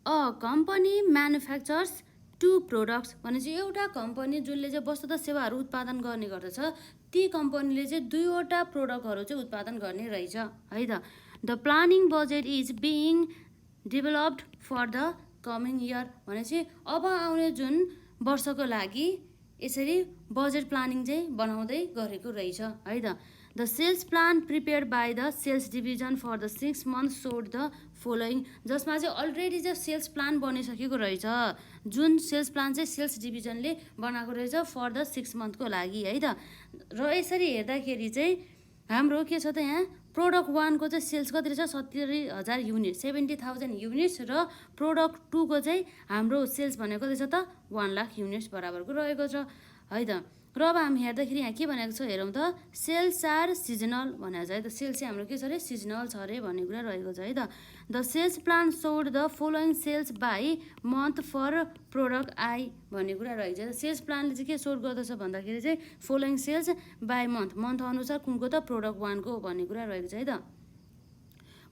A company manufacturers to products भनेपछि एउटा company जुनले चाहिँ वस्तु तथा सेवाहरू उत्पादन गर्ने गर्दछ ती कम्पनीले चाहिँ दुईवटा प्रोडक्टहरू चाहिँ उत्पादन गर्ने रहेछ है त। The planning budget is being developed for the coming year भनेपछि अब आउने जुन वर्षको लागि यसरी बजेट प्लानिङ चाहिँ बनाउँदै गरेको रहेछ है त। The sales plan prepared by the sales division for the 6 months showed the following जसमा चाहिँ अलरेडी चाहिँ सेल्स प्लान बनिसकेको रहेछ जुन सेल्स प्लान चाहिँ सेल्स डिभिजनले बनाएको रहेछ फर द 6 monthको लागि है त। र यसरी हेर्दाखेरि चाहिँ हाम्रो के छ त यहाँ प्रोडक्ट वानको चाहिँ सेल्स कति रहेछ 70,000 युनिट 70,000 युनिट्स र प्रोडक्ट टूको चाहिँ हाम्रो सेल्स भनेको कति छ त 1 लाख युनिट्स बराबरको रहेको छ है त। र अब हामी हेर्दाखेरि यहाँ के भनेको छ हेरौँ त सेल्स आर सिजनल भनेको छ है त। सेल्स चाहिँ हाम्रो के छ अरे सिजनल छ अरे भन्ने कुरा रहेको छ है त। The sales plan showed the following sales by month for product I भन्ने कुरा रहेछ। सेल्स प्लानले चाहिँ के सोड गर्दछ भन्दाखेरि चाहिँ फलोइङ सेल्स बाई मन्थ अनुसार कुनको त प्रोडक्ट वानको भन्ने कुरा रहेको छ है त।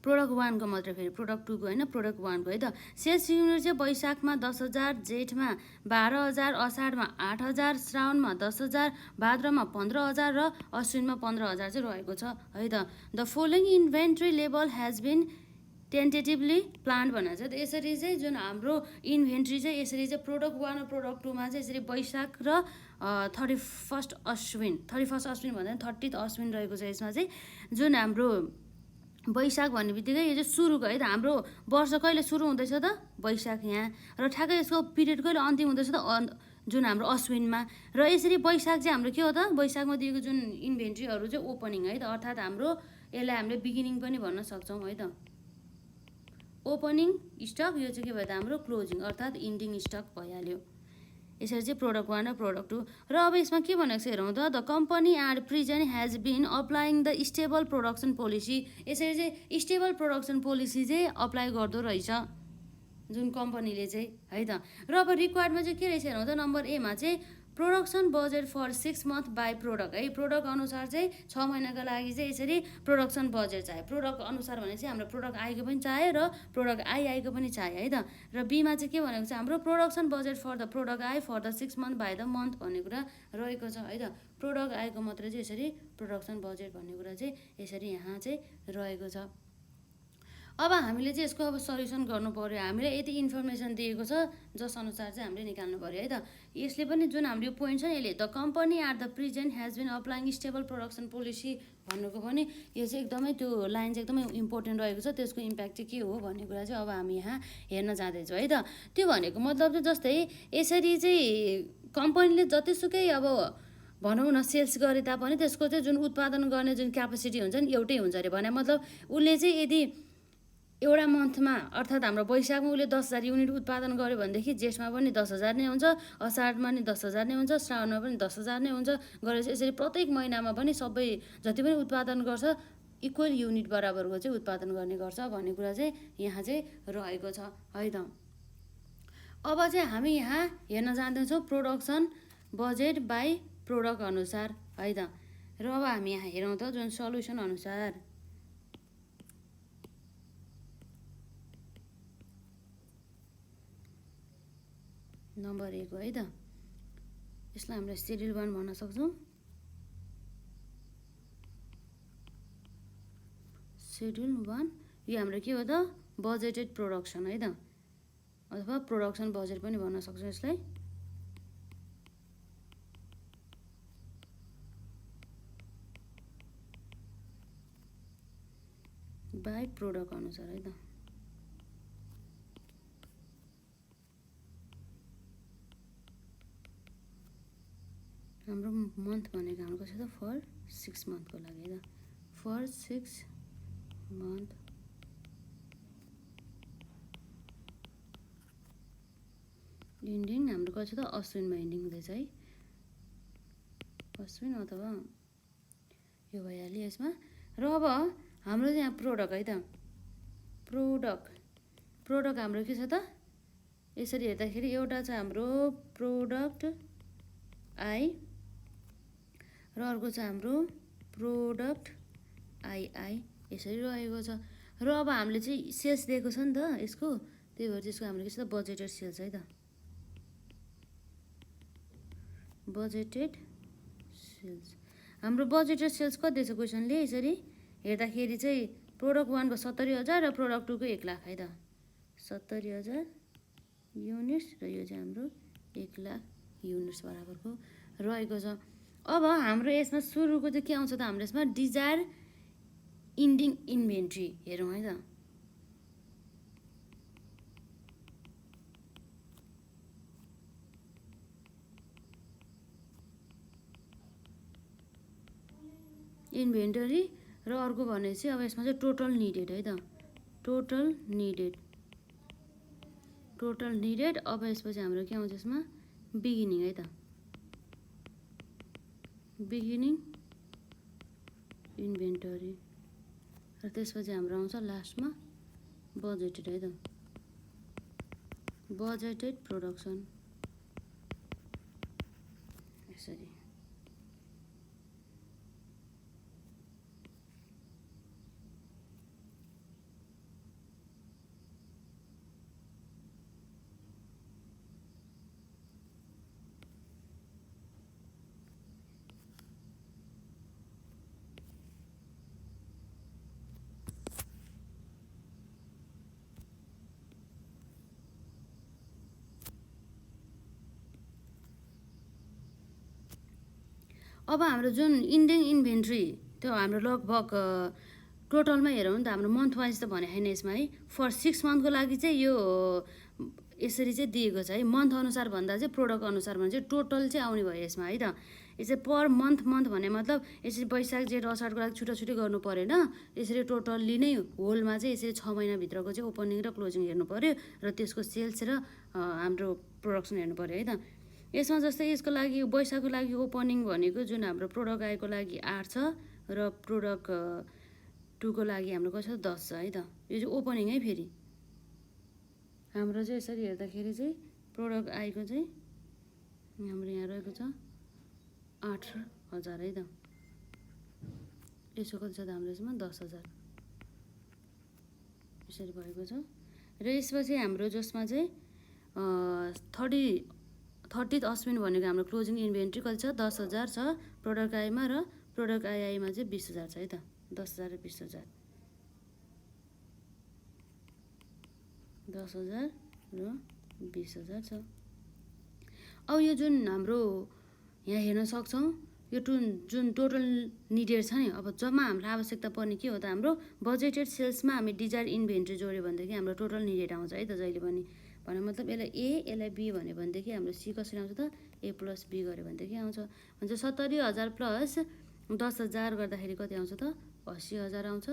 प्रोडक्ट वानको मात्रै फेरि प्रोडक्ट टूको होइन प्रोडक्ट वानको है त। सेल्स युनिट चाहिँ वैशाखमा 10,000 जेठमा 12,000 असाढमा 8,000 श्रावणमा 10,000 भाद्रमा 15,000 र अश्विनमा 15,000 चाहिँ रहेको छ है त। The following inventory level has been tentatively plan भनेको छ। यसरी चाहिँ जुन हाम्रो इन्भेन्ट्री चाहिँ यसरी चाहिँ प्रोडक्ट वान र प्रोडक्ट टूमा चाहिँ यसरी वैशाख र 31 अश्विन भन्दा 30 अश्विन रहेको छ। यसमा चाहिँ जुन हाम्रो वैशाख भन्ने बित्तिकै यो चाहिँ सुरुको है त हाम्रो वर्ष कहिले सुरु हुँदैछ त वैशाख यहाँ र ठ्याक्कै यसको पिरियड कहिले अन्तिम हुँदैछ त जुन हाम्रो अश्विनमा। र यसरी वैशाख चाहिँ हाम्रो के हो त वैशाखमा दिएको जुन इन्भेन्ट्रीहरू चाहिँ ओपनिङ है त अर्थात् हाम्रो यसलाई हामीले बिगिनिङ पनि भन्न सक्छौँ है त। ओपनिङ स्टक यो चाहिँ के भयो त हाम्रो क्लोजिङ अर्थात् इन्डिङ स्टक भइहाल्यो। यसरी चाहिँ प्रोडक्ट वान र प्रोडक्ट टू। र अब यसमा के भनेको छ हेरौँ त the company at present has been applying the stable production policy. यसरी चाहिँ स्टेबल प्रोडक्सन पोलिसी चाहिँ अप्लाई गर्दो रहेछ जुन कम्पनीले चाहिँ है त। र अब रिक्वायर्डमा चाहिँ के रहेछ हेरौँ त नम्बर एमा चाहिँ production budget for 6 months by product है प्रोडक्ट अनुसार चाहिँ 6 महिनाको लागि चाहिँ यसरी प्रोडक्सन बजेट चाहियो। प्रोडक्ट अनुसार भनेपछि हाम्रो प्रोडक्ट आएको पनि चाहियो र प्रोडक्ट आएको पनि चाहियो है त। र बीमा चाहिँ के भनेको छ हाम्रो production budget for the product I for the 6 months by the month भन्ने कुरा रहेको छ है त। प्रोडक्ट आएको मात्रै चाहिँ यसरी प्रोडक्सन बजेट भन्ने कुरा चाहिँ यसरी यहाँ चाहिँ रहेको छ। अब हामीले चाहिँ यसको अब सल्युसन गर्नु पऱ्यो। हामीलाई यति इन्फर्मेसन दिएको छ जस अनुसार चाहिँ हामीले निकाल्नु पऱ्यो है त। यसले पनि जुन हाम्रो पोइन्ट छ यसले the company at the present has been applying stable production policy भन्नुको पनि यो चाहिँ एकदमै त्यो लाइन चाहिँ एकदमै इम्पोर्टेन्ट रहेको छ। त्यसको इम्प्याक्ट चाहिँ के हो भन्ने कुरा चाहिँ अब हामी यहाँ हेर्न जाँदैछौँ है त। त्यो भनेको मतलब चाहिँ जस्तै यसरी चाहिँ कम्पनीले जतिसुकै अब भनौँ न सेल्स गरे तापनि त्यसको चाहिँ जुन उत्पादन गर्ने जुन क्यापेसिटी हुन्छ नि एउटै हुन्छ अरे भने मतलब उसले चाहिँ यदि एउटा मन्थमा अर्थात् हाम्रो वैशाखमा उसले 10,000 युनिट उत्पादन गर्यो भनेदेखि जेठमा पनि 10,000 नै हुन्छ असाढमा पनि 10,000 नै हुन्छ श्रावणमा पनि 10,000 नै हुन्छ गरेर यसरी प्रत्येक महिनामा पनि सबै जति पनि उत्पादन गर्छ इक्वल युनिट बराबरको चाहिँ उत्पादन गर्ने गर्छ भन्ने कुरा चाहिँ यहाँ चाहिँ रहेको छ है त। अब चाहिँ हामी यहाँ हेर्न जाँदैछौँ प्रोडक्सन बजेट बाई प्रोडक्ट अनुसार है त। र अब हामी यहाँ हेरौँ त जुन सल्युसन अनुसार नम्बर 1 हो है त। यसलाई हामीले सेड्युल 1 भन्न सक्छौँ। सेड्युल 1 यो हाम्रो के हो त बजेटेड प्रोडक्सन है त अथवा प्रोडक्सन बजेट पनि भन्न सक्छौँ यसलाई। बाई प्रोडक्ट अनुसार है त। हाम्रो मन्थ भनेको हाम्रो कसो छ फर 6 month को लागि है त। फर 6 month इन्डिङ हाम्रो कसो त अश्विनमा इन्डिङ हुँदैछ है अश्विन अथवा यो भइहाल्यो यसमा। र अब हाम्रो चाहिँ यहाँ प्रोडक्ट है त प्रोडक्ट हाम्रो के छ त यसरी हेर्दाखेरि एउटा चाहिँ हाम्रो प्रोडक्ट आई र अर्को चाहिँ हाम्रो प्रोडक्ट आई यसरी रहेको छ। र अब हामीले चाहिँ सेल्स दिएको छ नि त यसको त्यही भएर त्यसको हाम्रो के छ त बजेटेड सेल्स है त बजेटेड सेल्स हाम्रो बजेटेड सेल्स कति छ क्वेसनले यसरी हेर्दाखेरि चाहिँ प्रोडक्ट 1 को 70,000 र प्रोडक्ट 2 को 1 लाख है त 70,000 युनिट्स र यो चाहिँ हाम्रो 1 लाख युनिट्स बराबरको रहेको छ। अब हाम्रो यसमा सुरुको चाहिँ के आउँछ त हाम्रो यसमा डिजायर इन्डिङ इन्भेन्ट्री हेरौँ है त इन्भेन्टरी र अर्को भने चाहिँ अब यसमा चाहिँ टोटल निडेड है त टोटल निडेड अब यसपछि हाम्रो के आउँछ यसमा बिगिनिङ है त बिगिनिङ इन्भेन्टरी र त्यसपछि हाम्रो आउँछ लास्टमा बजेटेड है त बजेटेड प्रोडक्सन यसरी अब हाम्रो जुन इन्डिङ इन्भेन्ट्री त्यो हाम्रो लगभग टोटलमा हेरौँ नि त हाम्रो मन्थ वाइज त भने छैन यसमा है फर 6 मन्थको लागि चाहिँ यो यसरी चाहिँ दिएको छ है मन्थ अनुसार भन्दा चाहिँ प्रोडक्ट अनुसार भने चाहिँ टोटल चाहिँ आउने भयो यसमा है त यो चाहिँ पर मन्थ भने मतलब यसरी वैशाख जेठ असारको लागि छुट्टा छुट्टै गर्नु परेन यसरी टोटल्ली नै होलमा चाहिँ यसरी 6 महिनाभित्रको चाहिँ ओपनिङ र क्लोजिङ हेर्नु पऱ्यो र त्यसको सेल्स र हाम्रो प्रोडक्सन हेर्नु पऱ्यो है त यसमा जस्तै यसको लागि वैशाखको लागि ओपनिङ भनेको जुन हाम्रो प्रोडक्ट आएको लागि 8 छ र प्रोडक्ट 2 को लागि हाम्रो कति छ 10 छ है त यो चाहिँ ओपनिङ है फेरि हाम्रो चाहिँ यसरी हेर्दाखेरि चाहिँ प्रोडक्ट आएको चाहिँ हाम्रो यहाँ रहेको छ 8,000 है त यसो कति छ त हाम्रो यसमा 10,000 यसरी भएको छ र यसपछि हाम्रो जसमा चाहिँ 30 अश्विन भनेको हाम्रो क्लोजिङ इन्भेन्ट्री कति छ 10,000 छ प्रोडक्ट आईमा र प्रोडक्ट आईमा चाहिँ 20,000 छ है त 10,000 र 20,000 10,000 र 20,000 छ। अब यो जुन हाम्रो यहाँ हेर्न सक्छौँ यो जुन टोटल निडेड छ नि अब जम्मा हाम्रो आवश्यकता पर्ने के हो त हाम्रो बजेटेड सेल्समा हामी डिजायर इन्भेन्ट्री जोड्यो भनेदेखि हाम्रो टोटल निडेड आउँछ है त जहिले पनि भने मतलब यसलाई ए यसलाई बी भन्यो भनेदेखि हाम्रो सी कसरी आउँछ त ए प्लस बी गऱ्यो भनेदेखि आउँछ भन्छ 70,000 प्लस 10,000 गर्दाखेरि कति आउँछ त 80,000 आउँछ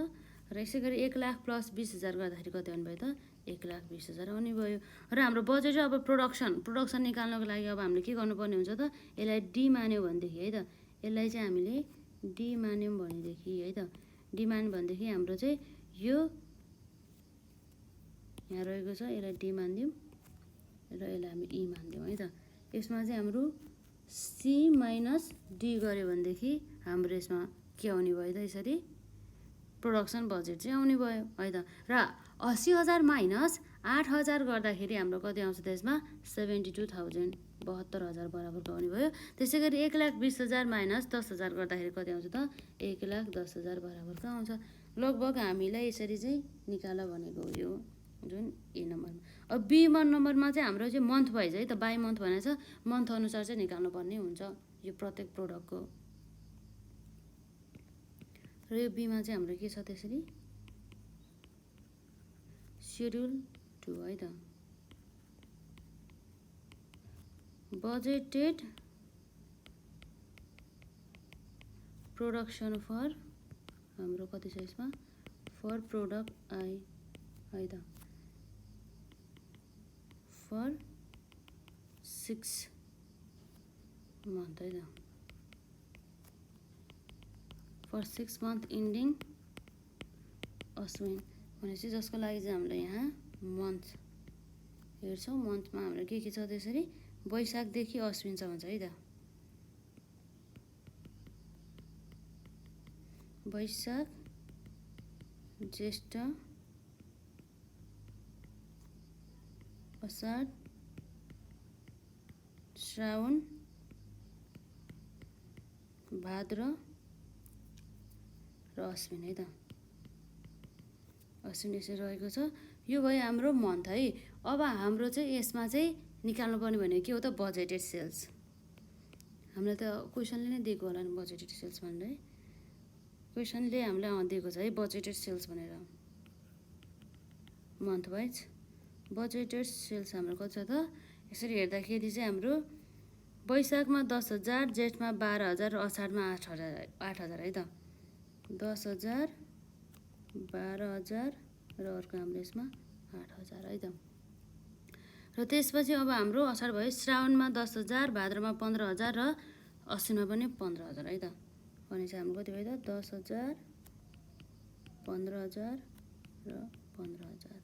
र यसै गरी 1 लाख प्लस 20,000 गर्दाखेरि कति आउनु भयो त 1,20,000 आउने भयो र हाम्रो बजेट अब प्रोडक्सन निकाल्नको लागि अब हामीले के गर्नुपर्ने हुन्छ त यसलाई डी मान्यो भनेदेखि है त यसलाई चाहिँ हामीले डी मान्यौँ भनेदेखि है त डी मान्यो भनेदेखि हाम्रो चाहिँ यो यहाँ रहेको छ यसलाई डी मानिदिउँ र यसलाई हामी ई मानिदिउँ है त यसमा चाहिँ हाम्रो सी माइनस डी गऱ्यो भनेदेखि हाम्रो यसमा के आउने भयो त यसरी प्रोडक्सन बजेट चाहिँ आउने भयो है त र 80,000 माइनस 8,000 गर्दाखेरि हाम्रो कति आउँछ त यसमा 72,000 72,000 बराबरको आउने भयो त्यसै गरी 1,20,000 माइनस 10,000 गर्दाखेरि कति आउँछ त 1,10,000 बराबरको आउँछ लगभग हामीलाई यसरी चाहिँ निकाल भनेको हो यो जुन ए नम्बरमा अब बी नम्बरमा चाहिँ हाम्रो चाहिँ मन्थ वाइज है त बाई मन्थ भनेको छ मन्थ अनुसार चाहिँ निकाल्नु पर्ने हुन्छ यो प्रत्येक प्रोडक्टको र यो बीमा चाहिँ हाम्रो के छ त्यसरी शेड्युल 2 है त बजेटेड प्रोडक्सन फर हाम्रो कति छ यसमा फर प्रोडक्ट आई है त फर 6 month है त फर 6 month इन्डिङ अश्विन भनेपछि जसको लागि चाहिँ हामीलाई यहाँ मन्थ हेर्छौँ मन्थमा हाम्रो के छ त्यसरी वैशाखदेखि अश्विनसम्म छ है त वैशाख ज्येष्ठ असार श्रावण भाद्र र अश्विन है त। अश्विन यसरी रहेको छ। यो भयो हाम्रो मन्थ है। अब हाम्रो चाहिँ यसमा चाहिँ निकाल्नुपर्ने भनेको के हो त बजेटेड सेल्स। हामीलाई त क्वेसनले नै दिएको होला नि बजेटेड सेल्स भनेर है। क्वेसनले हामीलाई दिएको छ है बजेटेड सेल्स भनेर। मन्थ वाइज बजेटेड सेल्स हाम्रो कति छ त यसरी हेर्दाखेरि चाहिँ हाम्रो वैशाखमा 10,000, जेठमा 12,000 र असाढमा 8,000 है त। 10,000, 12,000 र अर्को हाम्रो यसमा 8,000 है त। र त्यसपछि अब हाम्रो असाढ भयो। श्रावणमा 10,000, भाद्रमा 15,000 र अश्विनमा पनि 15,000 है त। भनेपछि हाम्रो कति भयो त 10,000, 15,000 र 15,000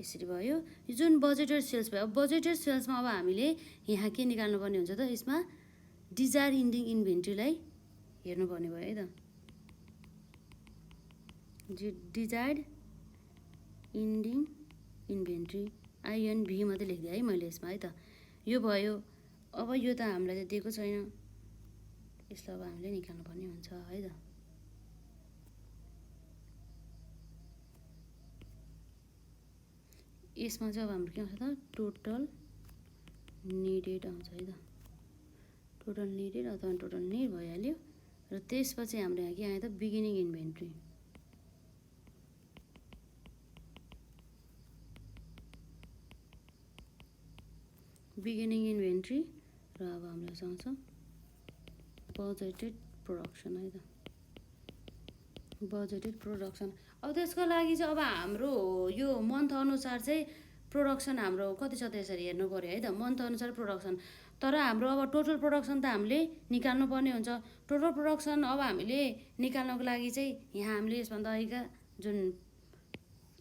यसरी भयो। यो जुन बजेटेड सेल्स भयो। बजेटेड सेल्समा अब हामीले यहाँ के निकाल्नुपर्ने हुन्छ त यसमा डिजायर इन्डिङ इन्भेन्ट्रीलाई हेर्नुपर्ने भयो है त। डिजायर्ड इन्डिङ इन्भेन्ट्री INV मात्रै लेखिदिएँ है मैले यसमा है त। यो भयो। अब यो त हामीलाई त दिएको छैन। यसलाई अब हामीले निकाल्नुपर्ने हुन्छ है त। यसमा चाहिँ अब हाम्रो के आउँछ त टोटल निडेड आउँछ है त। टोटल निडेड अथवा टोटल निड भइहाल्यो। र त्यसपछि हाम्रो यहाँ के आयो त बिगिनिङ इन्भेन्ट्री। बिगिनिङ इन्भेन्ट्री र अब हाम्रो आउँछ बजेटेड प्रोडक्सन है त। Budgeted production. अब त्यसको लागि चाहिँ अब हाम्रो यो मन्थ अनुसार चाहिँ प्रोडक्सन हाम्रो कति छ त यसरी हेर्नु पऱ्यो है त। मन्थ अनुसार प्रोडक्सन। तर हाम्रो अब टोटल प्रोडक्सन त हामीले निकाल्नु पर्ने हुन्छ। टोटल प्रोडक्सन अब हामीले निकाल्नको लागि चाहिँ यहाँ हामीले यसभन्दा अगाडिका जुन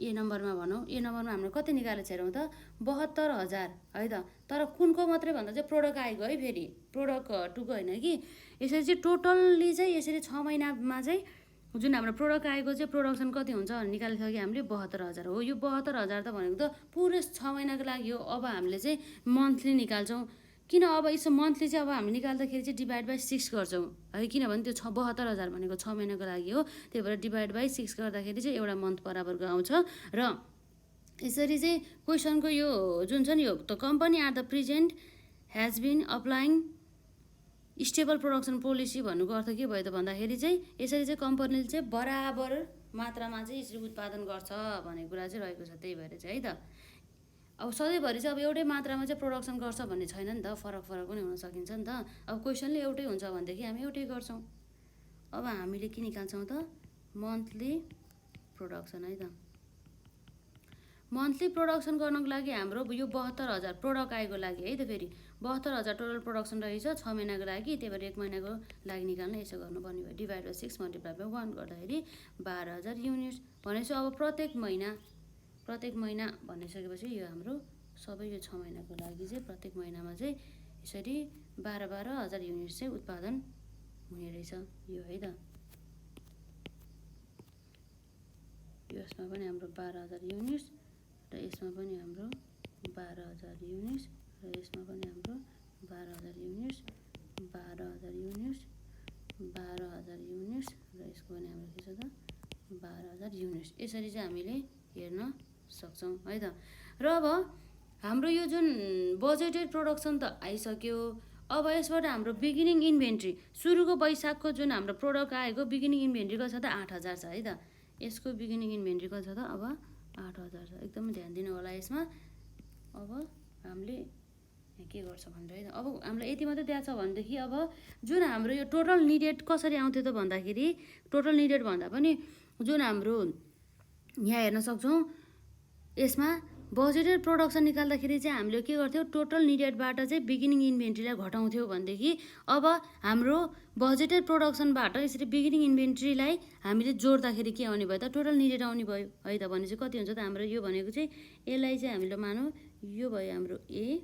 ए नम्बरमा भनौँ ए नम्बरमा हामीले कति निकालेको छ हेरौँ त 72,000 है त। तर कुनको मात्रै भन्दा चाहिँ प्रोडक्ट आएको है फेरि प्रोडक्ट टुको होइन कि। यसरी चाहिँ टोटल्ली चाहिँ यसरी 6 महिनामा चाहिँ जुन हाम्रो प्रोडक्ट आएको चाहिँ प्रोडक्सन कति हुन्छ निकालिसक्यो हामीले 72,000 हो। यो 72,000 त भनेको त पुरै 6 महिनाको लागि हो। अब हामीले चाहिँ मन्थली निकाल्छौँ। किन अब यसो मन्थली चाहिँ अब हामी निकाल्दाखेरि चाहिँ डिभाइड बाई 6 गर्छौँ है। किनभने त्यो 72,000 भनेको 6 महिनाको लागि हो। त्यही भएर डिभाइड बाई 6 गर्दाखेरि चाहिँ एउटा मन्थ बराबरको आउँछ। र यसरी चाहिँ क्वेसनको यो जुन छ नि यो त company are the present has been applying stable production policy भन्नुको अर्थ के भयो त भन्दाखेरि चाहिँ यसरी चाहिँ कम्पनीले चाहिँ बराबर मात्रामा चाहिँ यसरी उत्पादन गर्छ भन्ने कुरा चाहिँ रहेको छ। त्यही भएर चाहिँ है त अब सधैँभरि चाहिँ अब एउटै मात्रामा चाहिँ प्रोडक्सन गर्छ भन्ने छैन नि त। फरक फरक पनि हुन सकिन्छ नि त। अब क्वेसनले एउटै हुन्छ भनेदेखि हामी एउटै गर्छौँ। अब हामीले के निकाल्छौँ त मन्थली प्रोडक्सन है त। मन्थली प्रोडक्सन गर्नको लागि हाम्रो यो 72,000 प्रोडक्ट आएको लागि है त। फेरि 72,000 टोटल प्रोडक्सन रहेछ 6 महिनाको लागि। त्यही भएर 1 महिनाको लागि निकाल्न यसो गर्नुपर्ने भयो। डिभाइड बाई 6 मल्टिप्लाई बाई 1 गर्दाखेरि 12,000 युनिट्स भनेपछि अब प्रत्येक महिना भनिसकेपछि यो हाम्रो सबै यो 6 महिनाको लागि चाहिँ प्रत्येक महिनामा चाहिँ यसरी 12,000 युनिट्स चाहिँ उत्पादन हुने रहेछ यो है त। यसमा पनि हाम्रो 12,000 युनिट्स र यसमा पनि हाम्रो 12,000 युनिट्स र यसमा पनि हाम्रो 12,000 युनिट्स 12,000 युनिट्स 12,000 युनिट्स र यसको पनि हाम्रो के छ त 12,000 युनिट्स। यसरी चाहिँ हामीले हेर्न सक्छौँ है त। र अब हाम्रो यो जुन बजेटेड प्रोडक्सन त आइसक्यो। अब यसबाट हाम्रो बिगिनिङ इन्भेन्ट्री सुरुको वैशाखको जुन हाम्रो प्रोडक्ट आएको बिगिनिङ इन्भेन्ट्री कति छ त 8,000 छ है त। यसको बिगिनिङ इन्भेन्ट्री कति छ त अब 8,000 छ। एकदमै ध्यान दिनु होला यसमा। अब हामीले के गर्छ भनेर है त। अब हामीलाई यति मात्रै दिएको छ भनेदेखि अब जुन हाम्रो यो टोटल निडेड कसरी आउँथ्यो त भन्दाखेरि टोटल निडेड भन्दा पनि जुन हाम्रो यहाँ हेर्न सक्छौँ यसमा बजेटेड प्रोडक्सन निकाल्दाखेरि चाहिँ हामीले के गर्थ्यौँ टोटल निडेडबाट चाहिँ बिगिनिङ इन्भेन्ट्रीलाई घटाउँथ्यौँ भनेदेखि अब हाम्रो बजेटेड प्रोडक्सनबाट यसरी बिगिनिङ इन्भेन्ट्रीलाई हामीले जोड्दाखेरि के आउने भयो त टोटल निडेड आउने भयो है त। भनेपछि कति हुन्छ त हाम्रो यो भनेको चाहिँ यसलाई चाहिँ हामीले मानौँ यो भयो हाम्रो A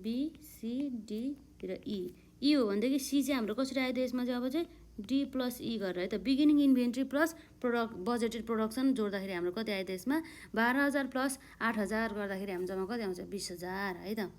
B C D र E हो भनेदेखि C चाहिँ हाम्रो कसरी आयो त यसमा चाहिँ अब चाहिँ डी प्लस ई गरेर है त beginning inventory plus budgeted production जोड्दाखेरि हाम्रो कति आयो त यसमा 12,000 प्लस 8,000 गर्दाखेरि हाम्रो जम्मा कति आउँछ 20,000 है त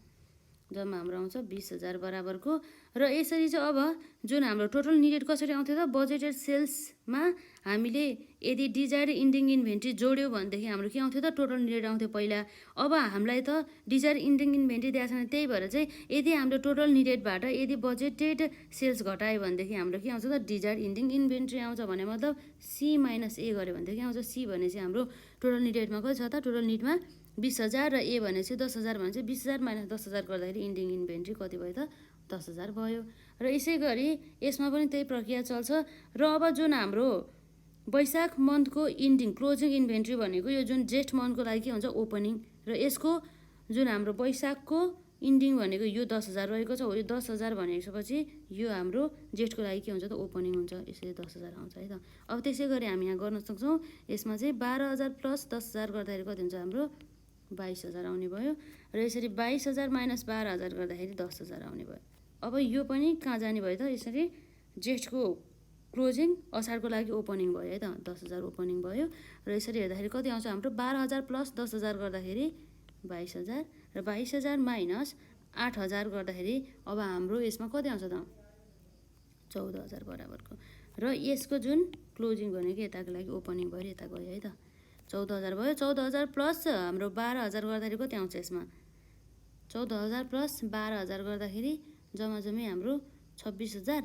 जम्मा हाम्रो आउँछ 20,000 बराबरको। र यसरी चाहिँ अब जुन हाम्रो टोटल निडेड कसरी आउँथ्यो त बजेटेड सेल्समा हामीले यदि डिजायर्ड इन्डिङ इन्भेन्ट्री जोड्यो भनेदेखि हाम्रो के आउँथ्यो त टोटल निडेड आउँथ्यो पहिला। अब हामीलाई त डिजायर्ड इन्डिङ इन्भेन्ट्री दिएको छैन, त्यही भएर चाहिँ यदि हाम्रो टोटल निडेडबाट यदि बजेटेड सेल्स घटायो भनेदेखि हाम्रो के आउँछ त डिजायर्ड इन्डिङ इन्भेन्ट्री आउँछ भने मतलब सी माइनस ए गऱ्यो भनेदेखि आउँछ। सी भने चाहिँ हाम्रो टोटल निडेडमा कति छ त टोटल निडमा 20,000 र ए भने चाहिँ 10,000 भने चाहिँ 20,000 माइनस 10,000 गर्दाखेरि इन्डिङ इन्भेन्ट्री कति भयो त 10,000 भयो। र यसै गरी यसमा पनि त्यही प्रक्रिया चल्छ। र अब जुन हाम्रो वैशाख मन्थको इन्डिङ क्लोजिङ इन्भेन्ट्री भनेको यो जुन जेठ मन्थको लागि के हुन्छ ओपनिङ, र यसको जुन हाम्रो वैशाखको इन्डिङ भनेको यो 10,000 रहेको छ हो, यो 10,000 भनेपछि यो हाम्रो जेठको लागि के हुन्छ त ओपनिङ हुन्छ, यसरी 10,000 आउँछ है त। अब त्यसै गरी हामी यहाँ गर्न सक्छौँ यसमा चाहिँ 12,000 प्लस 10,000 गर्दाखेरि कति हुन्छ हाम्रो 22,000 आउने भयो। र यसरी 22,000 माइनस 12,000 गर्दाखेरि 10,000 आउने भयो। अब यो पनि कहाँ जाने भयो त यसरी जेठको क्लोजिङ असारको लागि ओपनिङ भयो है त 10,000 ओपनिङ भयो। र यसरी हेर्दाखेरि कति आउँछ हाम्रो 12,000 प्लस 10,000 गर्दाखेरि 22,000 र 22,000 माइनस 8,000 गर्दाखेरि अब हाम्रो यसमा कति आउँछ त 14,000 बराबरको। र यसको जुन क्लोजिङ भनेको यताको लागि ओपनिङ भयो यता गयो है त 14,000 भयो। 14,000 प्लस हाम्रो 12,000 गर्दाखेरि कति आउँछ यसमा 14,000 प्लस 12,000 गर्दाखेरि जम्मा जम्मी हाम्रो 26,000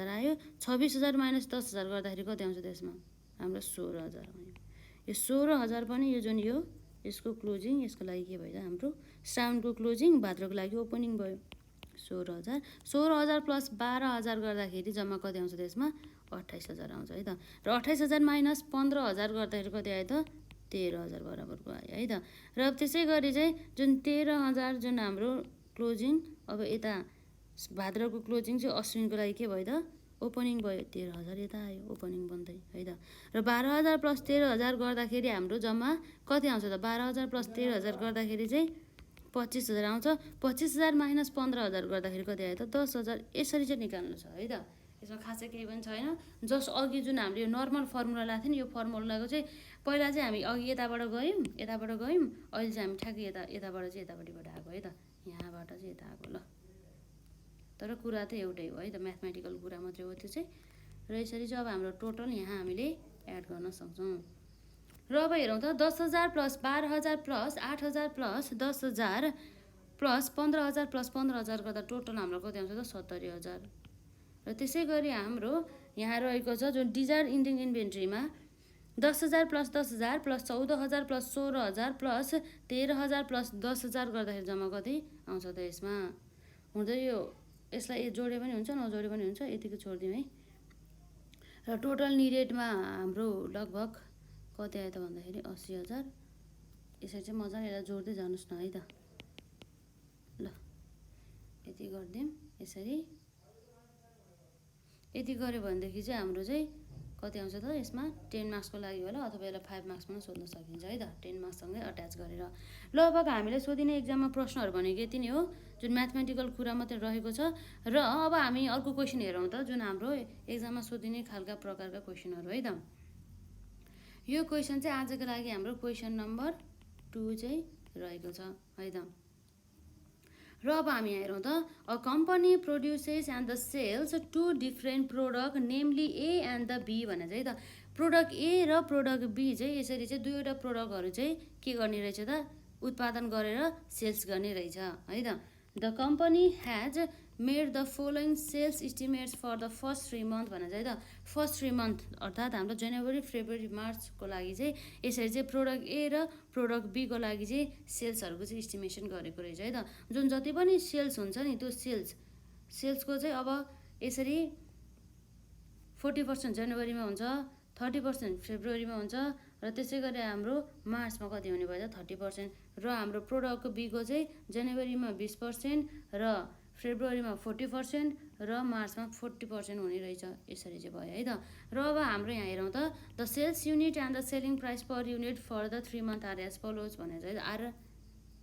आयो। 26,000 माइनस 10,000 गर्दाखेरि कति आउँछ त्यसमा हाम्रो 16,000 आउने। यो 16,000 पनि यो जुन यो यसको क्लोजिङ यसको लागि के भयो त हाम्रो श्रावणको क्लोजिङ भाद्रको लागि ओपनिङ भयो 16,000। 16,000 प्लस 12,000 गर्दाखेरि जम्मा कति आउँछ त्यसमा 28,000 आउँछ है त। र 28,000 माइनस 15,000 गर्दाखेरि कति आयो त 13,000 बराबरको आयो है त। र त्यसै गरी चाहिँ जुन 13,000 जुन हाम्रो क्लोजिङ अब यता भाद्रको क्लोजिङ चाहिँ अश्विनको लागि के भयो त ओपनिङ भयो 13,000 यता आयो ओपनिङ बन्दै है त। र 12,000 प्लस 13,000 गर्दाखेरि हाम्रो जम्मा कति आउँछ त 12,000 प्लस 13,000 गर्दाखेरि चाहिँ 25,000 आउँछ। 25,000 माइनस 15,000 गर्दाखेरि कति आयो त 10,000। यसरी चाहिँ निकाल्नु छ है त, यसमा खासै केही पनि छैन। जस्ट अघि जुन हामीले यो नर्मल फर्मुला ल्याएको थियो नि यो फर्मुलाको चाहिँ पहिला चाहिँ हामी अघि यताबाट गयौँ अहिले चाहिँ हामी ठ्याक्कै यताबाट चाहिँ यतापट्टिबाट आएको है त, यहाँबाट चाहिँ यता आएको ल। तर कुरा त एउटै हो है त, म्याथमेटिकल कुरा मात्रै हो त्यो चाहिँ। र यसरी चाहिँ अब हाम्रो टोटल यहाँ हामीले एड गर्न सक्छौँ। र अब हेरौँ त 10,000 plus 12,000 plus 8,000 plus 10,000 plus 15,000 plus 15,000 गर्दा टोटल हाम्रो कति आउँछ त 70,000। र त्यसै गरी हाम्रो यहाँ रहेको छ जुन डिजायर्ड इन्डिङ इन्भेन्ट्रीमा 10,000 plus 10,000 plus 14,000 plus 16,000 plus 13,000 plus 10,000 गर्दाखेरि जम्मा कति आउँछ त यसमा हुँदै यो यसलाई जोडे पनि हुन्छ नजोडे पनि हुन्छ यतिको छोडिदिउँ है। र टोटल निडेडमा हाम्रो लगभग कति आयो त भन्दाखेरि 80,000। यसरी चाहिँ मजाले यसलाई जोड्दै जानुहोस् न है त ल। यति गरिदिउँ यसरी यति गऱ्यो भनेदेखि चाहिँ हाम्रो चाहिँ कति आउँछ त यसमा 10 मार्क्सको लागि होला अथवा यसलाई 5 मार्क्स पनि सोध्न सकिन्छ है त 10 मार्क्ससँगै अट्याच गरेर। ल अब हामीले सोधिने एक्जाममा प्रश्नहरू भनेको यति नै हो जुन म्याथमेटिकल कुरा मात्रै रहेको छ। र अब हामी अर्को क्वेसन हेरौँ त जुन हाम्रो एक्जाममा सोधिने खालका प्रकारका क्वेसनहरू है त। यो क्वेसन चाहिँ आजको लागि हाम्रो क्वेसन नम्बर 2 चाहिँ रहेको छ है त। र अब हामी यहाँ हेरौँ त a company produces and the sales 2 different product namely A and the B भने चाहिँ त प्रोडक्ट ए र प्रोडक्ट बी चाहिँ यसरी चाहिँ दुईवटा प्रोडक्टहरू चाहिँ के गर्ने रहेछ त उत्पादन गरेर सेल्स गर्ने रहेछ है त। The company has made the following sales estimates for the first 3 month भने चाहिँ त फर्स्ट 3 मन्थ अर्थात् हाम्रो जनवरी फेब्रुअरी मार्चको लागि चाहिँ यसरी चाहिँ प्रोडक्ट ए र प्रोडक्ट बीको लागि चाहिँ सेल्सहरूको चाहिँ इस्टिमेसन गरेको रहेछ है त। जुन जति पनि सेल्स हुन्छ नि त्यो सेल्सको चाहिँ अब यसरी 40% जनवरीमा हुन्छ 30% फेब्रुअरीमा हुन्छ र त्यसै गरी हाम्रो मार्चमा कति हुने भयो त 30% र हाम्रो प्रोडक्टको बीको चाहिँ जनवरीमा 20% र फेब्रुअरीमा 40% र मार्चमा 40% हुने रहेछ यसरी चाहिँ भयो है त। र अब हाम्रो यहाँ हेरौँ त the sales unit and the selling price per unit for the 3 month are as follows भनेर चाहिँ आर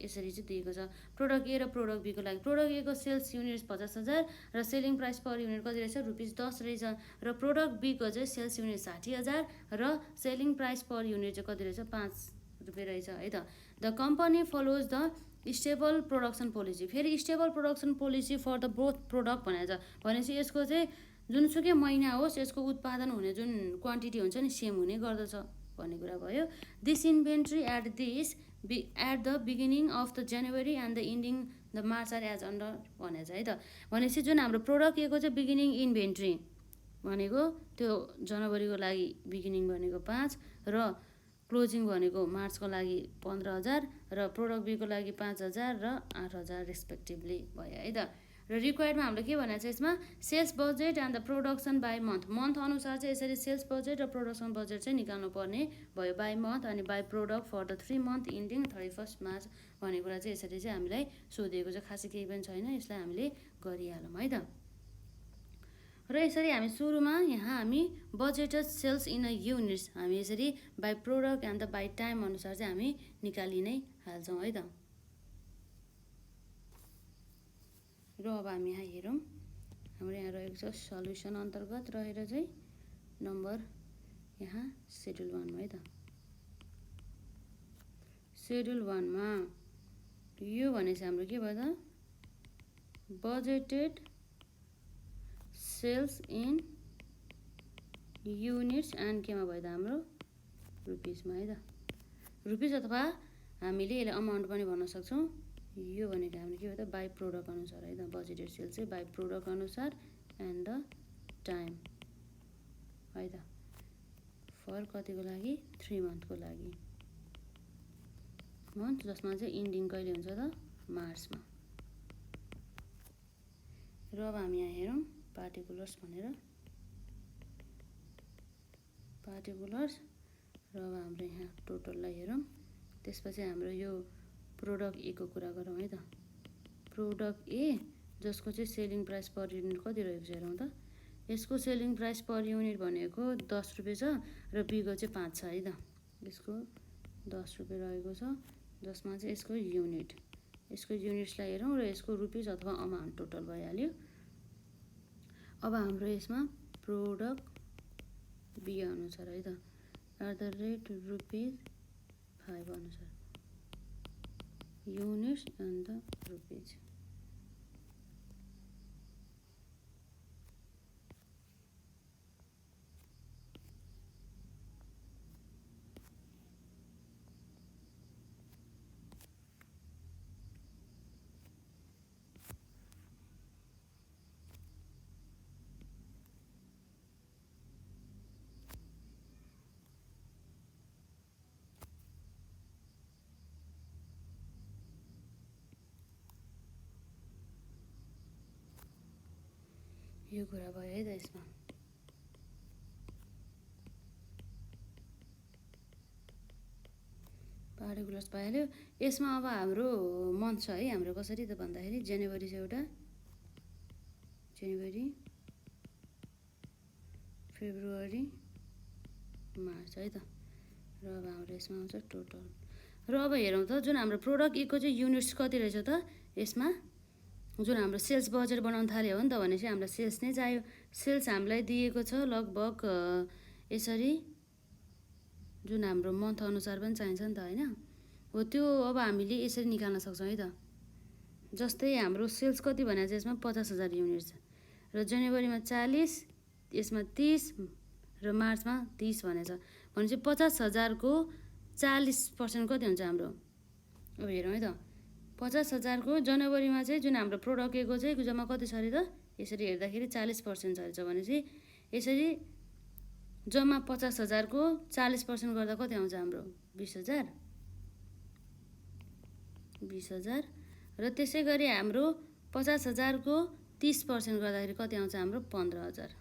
यसरी चाहिँ दिएको छ। प्रोडक्ट ए र प्रोडक्ट बीको लागि प्रोडक्ट ए को सेल्स युनिट 50,000 र सेलिङ प्राइस पर युनिट कति रहेछ ₹10 रहेछ र प्रोडक्ट बीको चाहिँ सेल्स युनिट 60,000 र सेलिङ प्राइस पर युनिट चाहिँ कति रहेछ ₹5 रहेछ है त। The company follows the stable production policy. फेरि stable production policy for the both product भनेको छ भनेपछि यसको चाहिँ जुनसुकै महिना होस् यसको उत्पादन हुने जुन क्वान्टिटी हुन्छ नि सेम हुने गर्दछ भन्ने कुरा भयो। This inventory at the beginning of the January and the ending the March are as under भनेको छ है त। भनेपछि जुन हाम्रो प्रोडक्ट एको चाहिँ बिगिनिङ इन्भेन्ट्री भनेको त्यो जनवरीको लागि बिगिनिङ भनेको 5 र क्लोजिङ भनेको मार्चको लागि 15,000 र प्रोडक्ट बीको लागि 5,000 र 8,000 रेस्पेक्टिभली भयो है त। र रिक्वायर्डमा हाम्रो के भनेको छ यसमा sales budget and the production by month अनुसार चाहिँ यसरी सेल्स बजेट र प्रोडक्सन बजेट चाहिँ निकाल्नु पर्ने भयो बाई मन्थ अनि by product for the 3 month ending 31 March भन्ने कुरा चाहिँ यसरी चाहिँ हामीलाई सोधिएको छ। खासै केही पनि छैन, यसलाई हामीले गरिहालौँ है त। र यसरी हामी सुरुमा यहाँ हामी budgeted sales in a units हामी यसरी by product and the by time अनुसार चाहिँ हामी निकालि नै हाल्छौँ है त। र अब हामी यहाँ हेरौँ हाम्रो यहाँ रहेको छ सल्युसन अन्तर्गत रहेर चाहिँ नम्बर यहाँ सेड्युल 1 है त। सेड्युल 1 मा यो भनेपछि हाम्रो के भयो त budgeted sales in units and केमा भयो त हाम्रो रुपिसमा है त। रुपिस अथवा हामीले यसले अमाउन्ट पनि भन्न सक्छौँ। यो भनेको हाम्रो के भयो त बाई प्रोडक्ट अनुसार है त। बजेटेड सेल्स चाहिँ बाई प्रोडक्ट अनुसार एन्ड द टाइम है त। फर कतिको लागि 3 मन्थको लागि मन्थ जसमा चाहिँ इन्डिङ कहिले हुन्छ त मार्चमा। र अब हामी यहाँ हेरौँ पार्टिकुलर्स भनेर पार्टिकुलर्स र अब हाम्रो यहाँ टोटललाई हेरौँ। त्यसपछि हाम्रो यो प्रोडक्ट ए को कुरा गरौँ है त। प्रोडक्ट ए जसको चाहिँ सेलिङ प्राइस पर युनिट कति रहेको छ हेरौँ त। यसको सेलिङ प्राइस पर युनिट भनेको ₹10 छ र बीको चाहिँ 5 छ है त। यसको ₹10 रहेको छ जसमा चाहिँ यसको युनिट्सलाई हेरौँ र यसको रुपिस अथवा अमाउन्ट टोटल भइहाल्यो। अब हाम्रो यसमा प्रोडक्ट बी अनुसार है त ₹5 अनुसार युनिट्स एन्ड द रुपिज। यो कुरा भयो है त। यसमा पार्टिकुलर्स भइहाल्यो। यसमा अब हाम्रो मन्थ छ है हाम्रो कसरी त भन्दाखेरि जनवरी छ एउटा जनवरी फेब्रुअरी मार्च है त। र अब हाम्रो यसमा आउँछ टोटल। र अब हेरौँ त जुन हाम्रो प्रोडक्ट एको चाहिँ युनिट्स कति रहेछ त यसमा जुन हाम्रो सेल्स बजेट बनाउन थाल्यो हो नि त भनेपछि हामीलाई सेल्स नै चाहियो। सेल्स हामीलाई दिएको छ लगभग यसरी जुन हाम्रो मन्थ अनुसार पनि चाहिन्छ नि त होइन हो त्यो अब हामीले यसरी निकाल्न सक्छौँ है त। जस्तै हाम्रो सेल्स कति भनेको चाहिँ यसमा 50,000 युनिट छ र जनवरीमा 40 यसमा 30 र मार्चमा 30 भनेछ भनेपछि 50,000 को 40% कति हुन्छ हाम्रो अब हेरौँ है त। 50,000 को जनवरीमा चाहिँ जुन हाम्रो प्रोडक्ट एको चाहिँ जम्मा कति छ अरे त यसरी हेर्दाखेरि 40% छ भनेपछि यसरी जम्मा 50,000 को 40% गर्दा कति आउँछ हाम्रो 20,000 र त्यसै गरी हाम्रो 50,000 को 30% गर्दाखेरि कति आउँछ हाम्रो 15,000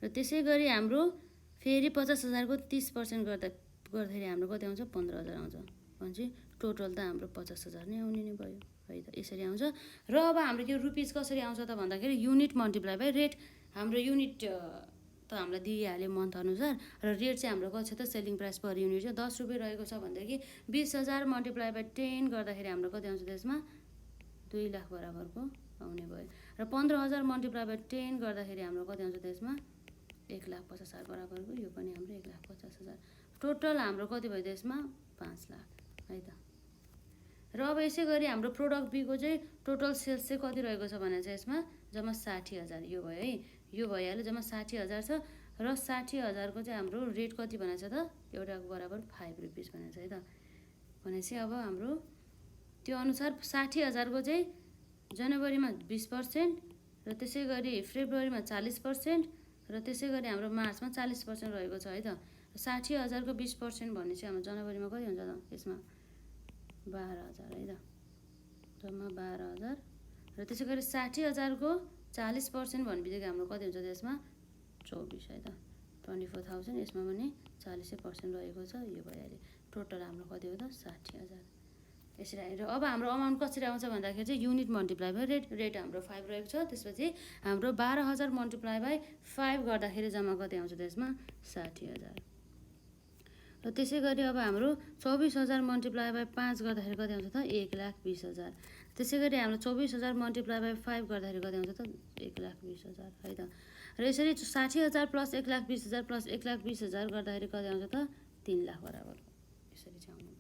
र त्यसै गरी हाम्रो फेरि 50,000 को 30% गर्दाखेरि हाम्रो कति आउँछ 15,000 आउँछ भनेपछि टोटल त हाम्रो 50,000 नै आउने नै भयो है त। यसरी आउँछ। र अब हाम्रो यो रुपिस कसरी आउँछ त भन्दाखेरि युनिट मल्टिप्लाई बाई रेट। हाम्रो युनिट त हामीलाई दिइहाल्यो मन्थ अनुसार र रेट चाहिँ हाम्रो कति छ त सेलिङ प्राइस पर युनिट चाहिँ 10 रुपियाँ रहेको छ भनेदेखि 20,000 मल्टिप्लाई बाई 10 गर्दाखेरि हाम्रो कति आउँछ त्यसमा 2 लाख बराबरको आउने भयो र 15,000 मल्टिप्लाई बाई 10 गर्दाखेरि हाम्रो कति आउँछ त्यसमा 1,50,000 बराबरको यो पनि हाम्रो 1,50,000 टोटल हाम्रो कति भयो त्यसमा 5 लाख है त। र अब यसै गरी हाम्रो प्रोडक्ट बीको चाहिँ टोटल सेल्स चाहिँ कति रहेको छ भने चाहिँ यसमा जम्मा 60,000 यो भयो है, यो भइहाल्यो जम्मा 60,000 छ र 60,000 को चाहिँ हाम्रो रेट कति भनेको छ त एउटाको बराबर 5 रुपिस भनेको छ है त। भनेपछि अब हाम्रो त्यो अनुसार 60,000 को चाहिँ जनवरीमा 20% र त्यसै गरी फेब्रुअरीमा 40% र त्यसै गरी हाम्रो मार्चमा 40% रहेको छ है त। 60,000 को 20% भने चाहिँ हाम्रो जनवरीमा कति हुन्छ त यसमा 12,000 है त, जम्मा 12,000 र त्यसै गरी 60,000 को 40% भन्ने बित्तिकै हाम्रो कति हुन्छ त्यसमा 24 है त, 24,000 यसमा पनि 40% रहेको छ यो भइहाल्यो। टोटल हाम्रो कति हो त 60,000 यसरी आयो। र अब हाम्रो अमाउन्ट कसरी आउँछ भन्दाखेरि चाहिँ unit multiply by rate, rate हाम्रो 5 रहेको छ, त्यसपछि हाम्रो 12,000 मल्टिप्लाई बाई 5 गर्दाखेरि जम्मा कति आउँछ त्यसमा 60,000 र त्यसै गरी अब हाम्रो 24,000 मल्टिप्लाई बाई 5 गर्दाखेरि कति आउँछ त 1,20,000 त्यसै गरी हाम्रो 24,000 मल्टिप्लाई बाई 5 गर्दाखेरि कति आउँछ त 1,20,000 है त। र यसरी 60,000 प्लस 1,20,000 प्लस 1,20,000 गर्दाखेरि कति आउँछ त 3 लाख बराबर यसरी चाहिँ आउनु।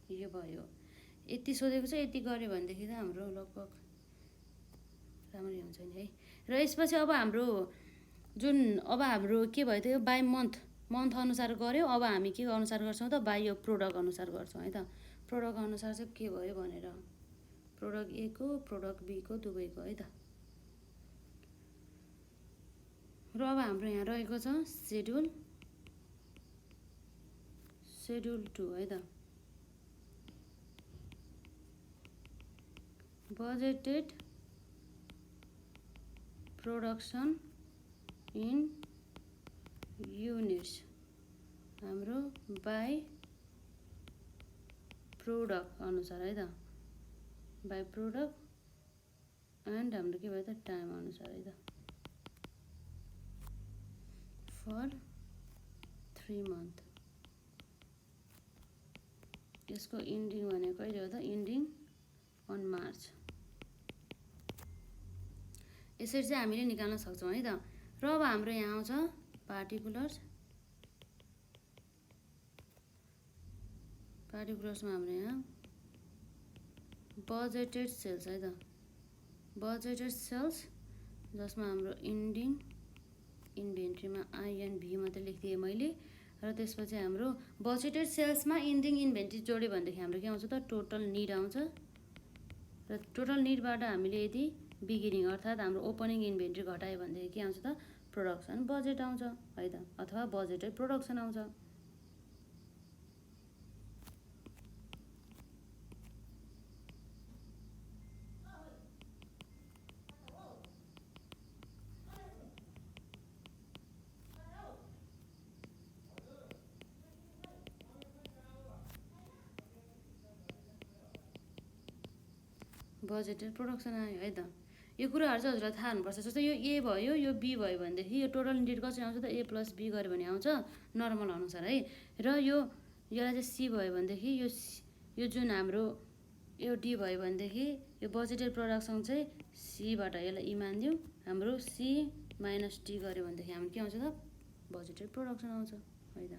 यो भयो, यति सोधेको छ, यति गऱ्यो भनेदेखि त हाम्रो लगभग राम्रै हुन्छ नि है। र यसपछि अब हाम्रो जुन अब हाम्रो के भयो त यो बाई मन्थ अनुसार गऱ्यो, अब हामी के अनुसार गर्छौँ त बाई यो प्रोडक्ट अनुसार गर्छौँ है त। प्रोडक्ट अनुसार चाहिँ के भयो भनेर प्रोडक्ट ए को प्रोडक्ट बी को दुवैको है त। र अब हाम्रो यहाँ रहेको छ सेड्युल 2 है त, बजेटेड प्रोडक्सन इन युनिट्स हाम्रो बाई प्रोडक्ट अनुसार है त, बाई प्रोडक्ट एन्ड हाम्रो के भयो त टाइम अनुसार है त, फर 3 मन्थ। यसको इन्डिङ भनेको कहिले हो त इन्डिङ अन मार्च। यसरी चाहिँ हामीले निकाल्न सक्छौँ है त। र अब हाम्रो यहाँ आउँछ पार्टिकुलर्समा हाम्रो यहाँ बजेटेड सेल्स है त, बजेटेड सेल्स जसमा हाम्रो इन्डिङ इन्भेन्ट्रीमा आइएनभी मात्रै लेखिदिएँ मैले र त्यसपछि हाम्रो बजेटेड सेल्समा इन्डिङ इन्भेन्ट्री जोड्यो भनेदेखि हाम्रो के आउँछ त टोटल निड आउँछ र टोटल निडबाट हामीले यदि बिगिनिङ अर्थात् हाम्रो ओपनिङ इन्भेन्ट्री घटायो भनेदेखि के आउँछ त प्रोडक्सन बजेट आउँछ है त, अथवा बजेटेड प्रोडक्सन आउँछ। बजेटेड प्रोडक्सन आयो है त। यो कुराहरू चाहिँ हजुरलाई थाहा हुनुपर्छ। जस्तै यो ए भयो यो बी भयो भनेदेखि यो टोटल निड कसरी आउँछ त ए प्लस बी गऱ्यो भने आउँछ नर्मल अनुसार है। र यसलाई चाहिँ सी भयो भनेदेखि यो जुन हाम्रो यो डी भयो भनेदेखि यो बजेटेड प्रोडक्सन चाहिँ सीबाट यसलाई ई मानिदिउँ, हाम्रो सी माइनस डी गऱ्यो भनेदेखि हाम्रो के आउँछ त बजेटेड प्रोडक्सन आउँछ है त।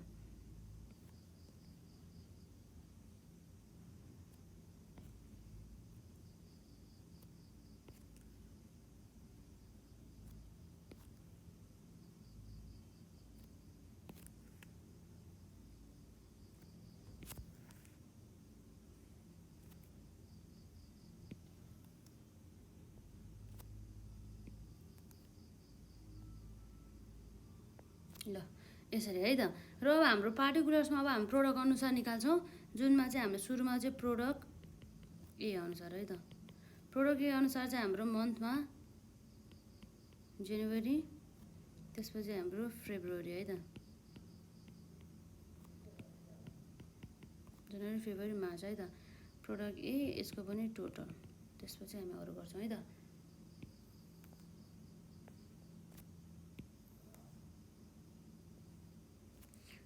ल यसरी है त। र अब हाम्रो पार्टिकुलर्समा अब हामी प्रोडक्ट अनुसार निकाल्छौँ, जुनमा चाहिँ हाम्रो सुरुमा चाहिँ प्रोडक्ट ए अनुसार है त। प्रोडक्ट ए अनुसार चाहिँ हाम्रो मन्थमा जनवरी त्यसपछि हाम्रो फेब्रुअरी है त, जनवरी फेब्रुअरी मार्च है त। प्रोडक्ट ए यसको पनि टोटल त्यसपछि हामी अरू गर्छौँ है त।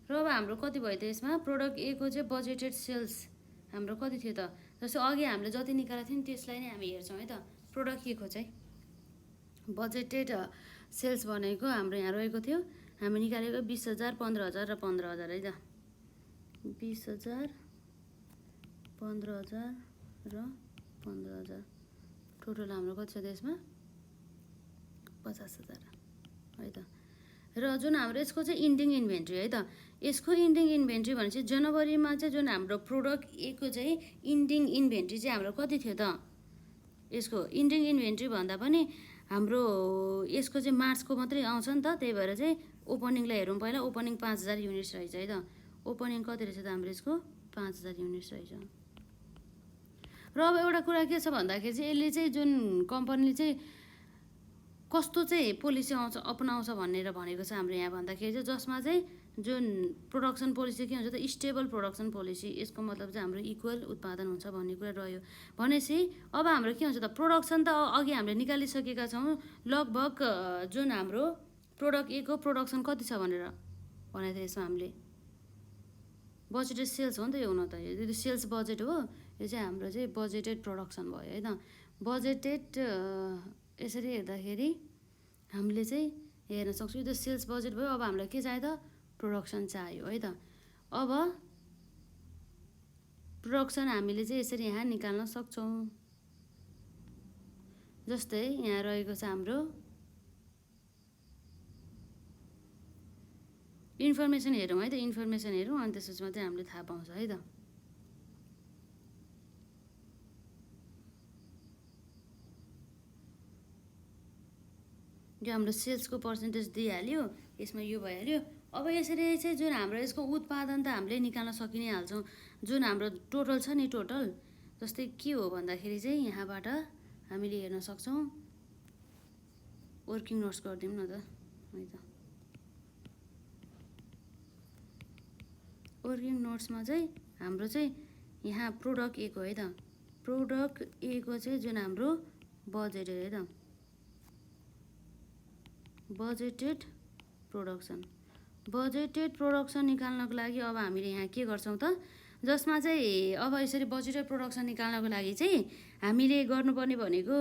र अब हाम्रो कति भयो त यसमा प्रोडक्ट ए को चाहिँ बजेटेड सेल्स हाम्रो कति थियो त, जस्तो अघि हामीले जति निकालेको थियौँ त्यसलाई नै हामी हेर्छौँ है त। प्रोडक्ट ए को चाहिँ बजेटेड सेल्स भनेको हाम्रो यहाँ रहेको थियो, हामी निकालेको 20,000, 15,000 र 15,000 है त। 20,000, 15,000 र 15,000 टोटल हाम्रो कति छ त्यसमा 50,000 है त। र जुन हाम्रो यसको चाहिँ इन्डिङ इन्भेन्ट्री है त, यसको इन्डिङ इन्भेन्ट्री भनेपछि जनवरीमा चाहिँ जुन हाम्रो प्रोडक्ट ए को चाहिँ इन्डिङ इन्भेन्ट्री चाहिँ हाम्रो कति थियो त, यसको इन्डिङ इन्भेन्ट्री भन्दा पनि हाम्रो यसको चाहिँ मार्चको मात्रै आउँछ नि त, त्यही भएर चाहिँ ओपनिङलाई हेरौँ पहिला। ओपनिङ 5,000 युनिट्स रहेछ है त। ओपनिङ कति रहेछ त हाम्रो यसको 5,000 युनिट्स रहेछ। र अब एउटा कुरा के छ भन्दाखेरि चाहिँ यसले चाहिँ जुन कम्पनीले चाहिँ कस्तो चाहिँ पोलिसी अपनाउँछ भनेर भनेको छ हाम्रो यहाँ भन्दाखेरि चाहिँ, जसमा चाहिँ जुन प्रोडक्सन पोलिसी के हुन्छ त स्टेबल प्रोडक्सन पोलिसी, यसको मतलब चाहिँ हाम्रो इक्वल उत्पादन हुन्छ भन्ने कुरा रह्यो। भनेपछि अब हाम्रो के हुन्छ त प्रोडक्सन त अघि हामीले निकालिसकेका छौँ लगभग जुन हाम्रो प्रोडक्ट ए को प्रोडक्सन कति छ भनेर भनेको थियो यसमा हामीले बजेटेड सेल्स हो नि त यो हुन त, यो सेल्स बजेट हो, यो चाहिँ हाम्रो चाहिँ बजेटेड प्रोडक्सन भयो है त। बजेटेड यसरी हेर्दाखेरि हामीले चाहिँ हेर्न सक्छौँ यो त सेल्स बजेट भयो। अब हामीलाई के चाहियो त प्रोडक्सन चाहियो है त। अब प्रोडक्सन हामीले चाहिँ यसरी यहाँ निकाल्न सक्छौँ। जस्तै यहाँ रहेको छ हाम्रो इन्फर्मेसन हेरौँ है त, इन्फर्मेसन हेरौँ अनि त्यसपछि मात्रै हामीले थाहा पाउँछ है त। यो हाम्रो सेल्सको पर्सेन्टेज दिइहाल्यो, यसमा यो भइहाल्यो। अब यसरी चाहिँ जुन हाम्रो यसको उत्पादन त हामीले निकाल्न सकि नै हाल्छौँ। जुन हाम्रो टोटल छ नि टोटल, जस्तै के हो भन्दाखेरि चाहिँ यहाँबाट हामीले हेर्न सक्छौँ, वर्किङ नोट्स गरिदिउँ न त है त। वर्किङ नोट्समा चाहिँ हाम्रो चाहिँ यहाँ प्रोडक्ट ए को है त, प्रोडक्ट ए को चाहिँ जुन हाम्रो बजेट है त, बजेटेड प्रोडक्सन। बजेटेड प्रोडक्सन निकाल्नको लागि अब हामीले यहाँ के गर्छौँ त, जसमा चाहिँ अब यसरी बजेटेड प्रोडक्सन निकाल्नको लागि चाहिँ हामीले गर्नुपर्ने भनेको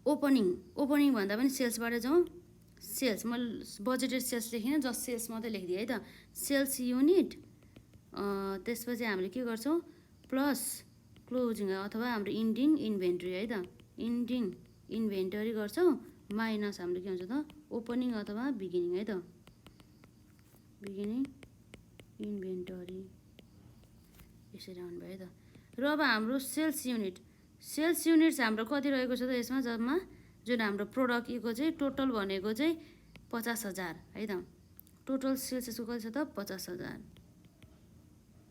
ओपनिङ भन्दा पनि सेल्सबाट जाउँ। सेल्स म बजेटेड सेल्स लेखिनँ, जस्ट सेल्स मात्रै लेखिदिएँ है त। सेल्स युनिट त्यसपछि हामीले के गर्छौँ प्लस क्लोजिङ अथवा हाम्रो इन्डिङ इन्भेन्ट्री है त, इन्डिङ इन्भेन्टरी गर्छौँ माइनस हाम्रो के हुन्छ त ओपनिङ अथवा बिगिनिङ है त, बिगिनिङ इन्भेन्टरी यसरी आउनु भयो है त। र अब हाम्रो सेल्स युनिट्स हाम्रो कति रहेको छ त यसमा, जम्मा जुन हाम्रो प्रोडक्ट ए को चाहिँ टोटल भनेको चाहिँ 50,000 है त। टोटल सेल्स यसको कति छ त 50,000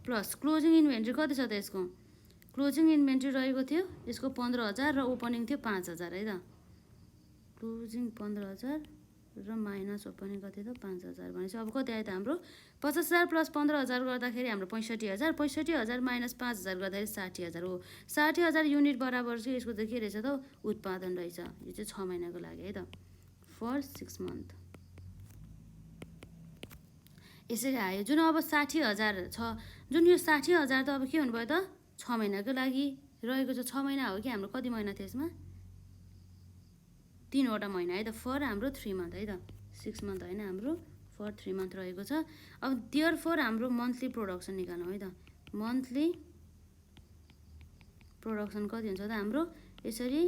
प्लस क्लोजिङ इन्भेन्ट्री कति छ त यसको, क्लोजिङ इन्भेन्ट्री रहेको थियो यसको 15,000 र ओपनिङ थियो 5,000 है त। क्लोजिङ 15,000 र माइनस ओपनिङ कति त 5,000 भनेपछि अब कति आयो त हाम्रो 50,000 प्लस 15,000 गर्दाखेरि हाम्रो 65,000, 65,000 माइनस 5,000 गर्दाखेरि 60,000 हो। 60,000 युनिट बराबर चाहिँ यसको त के रहेछ त उत्पादन रहेछ। यो चाहिँ 6 महिनाको लागि है त, फर 6 मन्थ यसरी आयो। जुन अब 60,000 छ, जुन यो 60,000 त अब के हुनुभयो त 6 महिनाको लागि रहेको छ। 6 महिना हो कि हाम्रो कति महिना थियो यसमा 3वटा महिना है त, फर हाम्रो 3 मन्थ है त, 6 मन्थ होइन हाम्रो फर 3 मन्थ रहेको छ। अब देयर फर हाम्रो मन्थली प्रोडक्सन निकाल्नु है त, मन्थली प्रोडक्सन कति हुन्छ त हाम्रो यसरी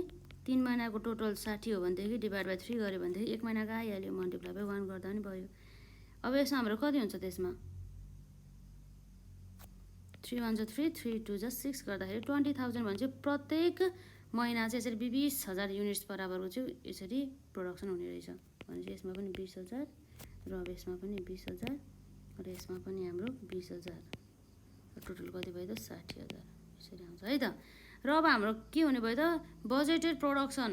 3 महिनाको टोटल 60 हो भनेदेखि डिभाइड बाई 3 गऱ्यो भनेदेखि 1 महिनाको आइहाल्यो, मल्टिप्लाई बाई 1 गर्दा पनि भयो। अब यसमा हाम्रो कति हुन्छ त्यसमा 3 1 जा 3, 3 2 जा 6 गर्दाखेरि 20,000 भनेपछि प्रत्येक महिना चाहिँ यसरी 20,000 युनिट्स बराबरको चाहिँ यसरी प्रोडक्सन हुने रहेछ। भनेपछि यसमा पनि 20,000 र अब यसमा पनि 20,000 र यसमा पनि हाम्रो 20,000 टोटल कति भयो त 60,000 यसरी आउँछ है त। र अब हाम्रो के हुने भयो त बजेटेड प्रोडक्सन।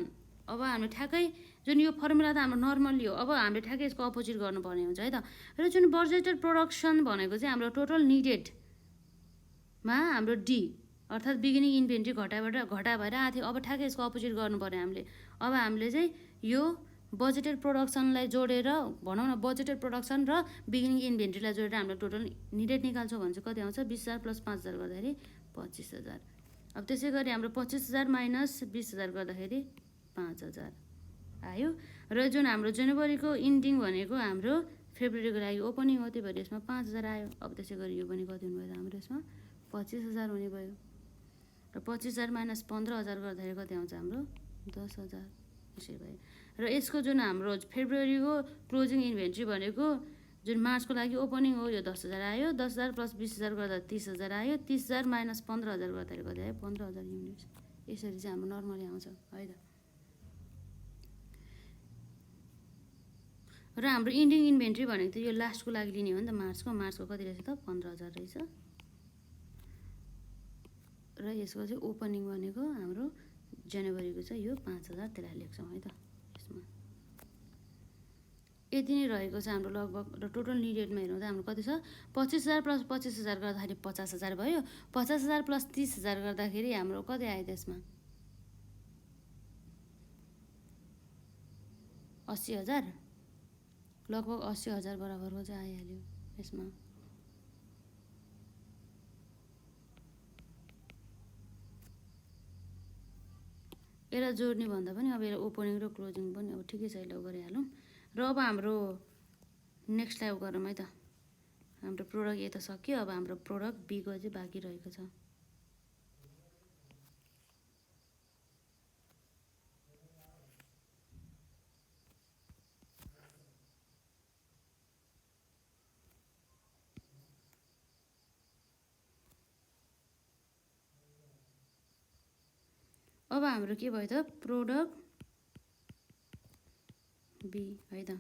अब हामीले ठ्याक्कै जुन यो फर्मुला त हाम्रो नर्मल्ली हो, अब हामीले ठ्याक्कै यसको अपोजिट गर्नुपर्ने हुन्छ है त। र जुन बजेटेड प्रोडक्सन भनेको चाहिँ हाम्रो टोटल निडेडमा हाम्रो डी अर्थात् बिगिनिङ इन्भेन्ट्री घटा भएर आएको थियो। अब ठ्याक्कै यसको अपोजिट गर्नु पऱ्यो हामीले। अब हामीले चाहिँ यो बजेटेड प्रोडक्सनलाई जोडेर भनौँ न, बजेटेड प्रोडक्सन र बिगिनिङ इन्भेन्ट्रीलाई जोडेर हामीले टोटल निडेड निकाल्छौँ भने चाहिँ कति आउँछ, 20,000 प्लस 5,000 गर्दाखेरि 25,000। अब त्यसै गरी हाम्रो 25,000 माइनस 20,000 गर्दाखेरि 5,000 आयो। र जुन हाम्रो जनवरीको इन्डिङ भनेको हाम्रो फेब्रुअरीको लागि ओपनिङ हो, त्यही भएर यसमा 5,000 आयो। अब त्यसै गरी यो पनि कति हुनुभयो त हाम्रो यसमा 25,000 हुने भयो। र 25,000 माइनस 15,000 गर्दाखेरि कति आउँछ हाम्रो 10,000 यसरी भयो। र यसको जुन हाम्रो फेब्रुअरीको क्लोजिङ इन्भेन्ट्री भनेको जुन मार्चको लागि ओपनिङ हो, यो 10,000 आयो। 10,000 प्लस 20,000 गर्दा 30,000 आयो। 30,000 माइनस 15,000 गर्दाखेरि कति आयो, 15,000 युनिट्स। यसरी चाहिँ हाम्रो नर्मली आउँछ है त। र हाम्रो इन्डिङ इन्भेन्ट्री भनेको त यो लास्टको लागि लिने हो नि त, मार्चको कति रहेछ त 15,000 रहेछ। र यसको चाहिँ ओपनिङ भनेको हाम्रो जनवरीको चाहिँ यो 5,000, त्यसलाई लेख्छौँ है त। यसमा यति नै रहेको छ हाम्रो लगभग। र टोटल निडेडमा हेर्नु त हाम्रो कति छ, 25,000 प्लस 25,000 गर्दाखेरि 50,000 भयो। 50,000 प्लस 30,000 गर्दाखेरि हाम्रो कति आयो त्यसमा 80,000, लगभग 80,000 बराबरको चाहिँ आइहाल्यो यसमा। यसलाई जोड्ने भन्दा पनि अब यसलाई ओपनिङ र क्लोजिङ पनि अब ठिकै छ, यसलाई गरिहालौँ। र अब हाम्रो नेक्स्टलाई गरौँ है त। हाम्रो प्रोडक्ट ए त सक्यो, अब हाम्रो प्रोडक्ट बीको चाहिँ बाँकी रहेको छ। अब हाम्रो के भयो त, प्रोडक्ट बी है त।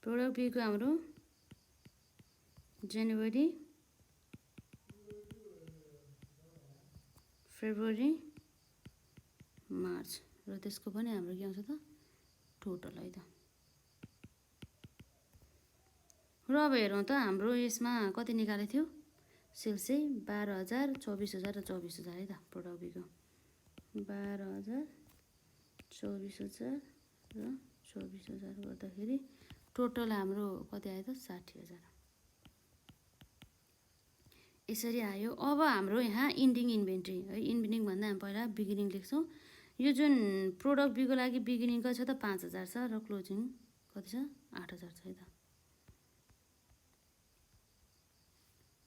प्रोडक्ट बीको हाम्रो जनवरी, फेब्रुअरी, मार्च र त्यसको पनि हाम्रो के आउँछ त टोटल है त। र अब हेरौँ त हाम्रो यसमा कति निकालेको थियो, सेल्स चाहिँ 12,000, 24,000 र 24,000 है त। प्रोडक्ट बीको 12,000, 24,000 र 24,000 गर्दाखेरि टोटल हाम्रो कति आयो त 60,000 यसरी आयो। अब हाम्रो यहाँ इन्डिङ इन्भेन्ट्री है, इन्डिङ भन्दा हामी पहिला बिगिनिङ लेख्छौँ। यो जुन प्रोडक्ट बीको लागि बिगिनिङ कति छ त 5,000 छ र क्लोजिङ कति छ 8,000 छ है त।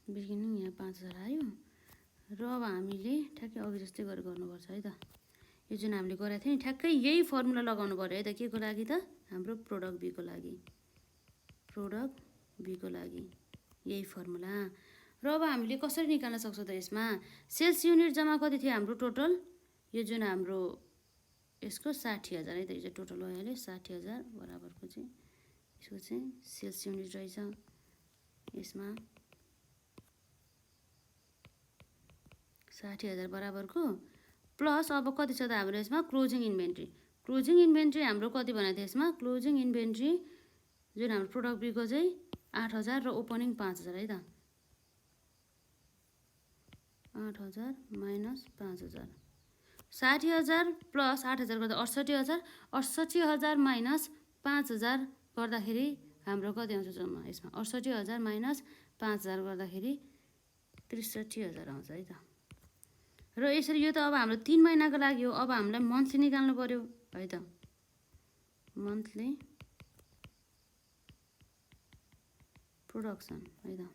बिगिनिङ यहाँ 5,000 आयो। र अब हामीले ठ्याक्कै अघि जस्तै गरेर गर्नुपर्छ है त। यो जुन हामीले गरेको थियो नि, ठ्याक्कै यही फर्मुला लगाउनु पऱ्यो है त। के को लागि त, हाम्रो प्रोडक्ट बीको लागि, प्रोडक्ट बीको लागि यही फर्मुला। र अब हामीले कसरी निकाल्न सक्छौँ त यसमा, सेल्स युनिट जम्मा कति थियो हाम्रो टोटल, यो जुन हाम्रो यसको 60,000 है त। यो चाहिँ टोटल भइहाल्यो 60,000 बराबरको चाहिँ यसको चाहिँ सेल्स युनिट रहेछ। यसमा 60,000 बराबरको प्लस अब कति छ त हाम्रो यसमा क्लोजिङ इन्भेन्ट्री। क्लोजिङ इन्भेन्ट्री हाम्रो कति भनेको थियो यसमा, क्लोजिङ इन्भेन्ट्री जुन हाम्रो प्रोडक्ट बीको चाहिँ 8,000 र ओपनिङ 5,000 है त। 8,000 माइनस 5,000, 60,000 प्लस 8,000 गर्दा 68,000, 68,000 माइनस 5,000 गर्दाखेरि हाम्रो कति आउँछ जम्मा यसमा, 68,000 माइनस 5,000 गर्दाखेरि 63,000 आउँछ है त। र यसरी यो त अब हाम्रो 3 महिनाको लागि हो। अब हामीलाई मन्थली निकाल्नु पर्यो है त। मन्थली प्रोडक्सन है त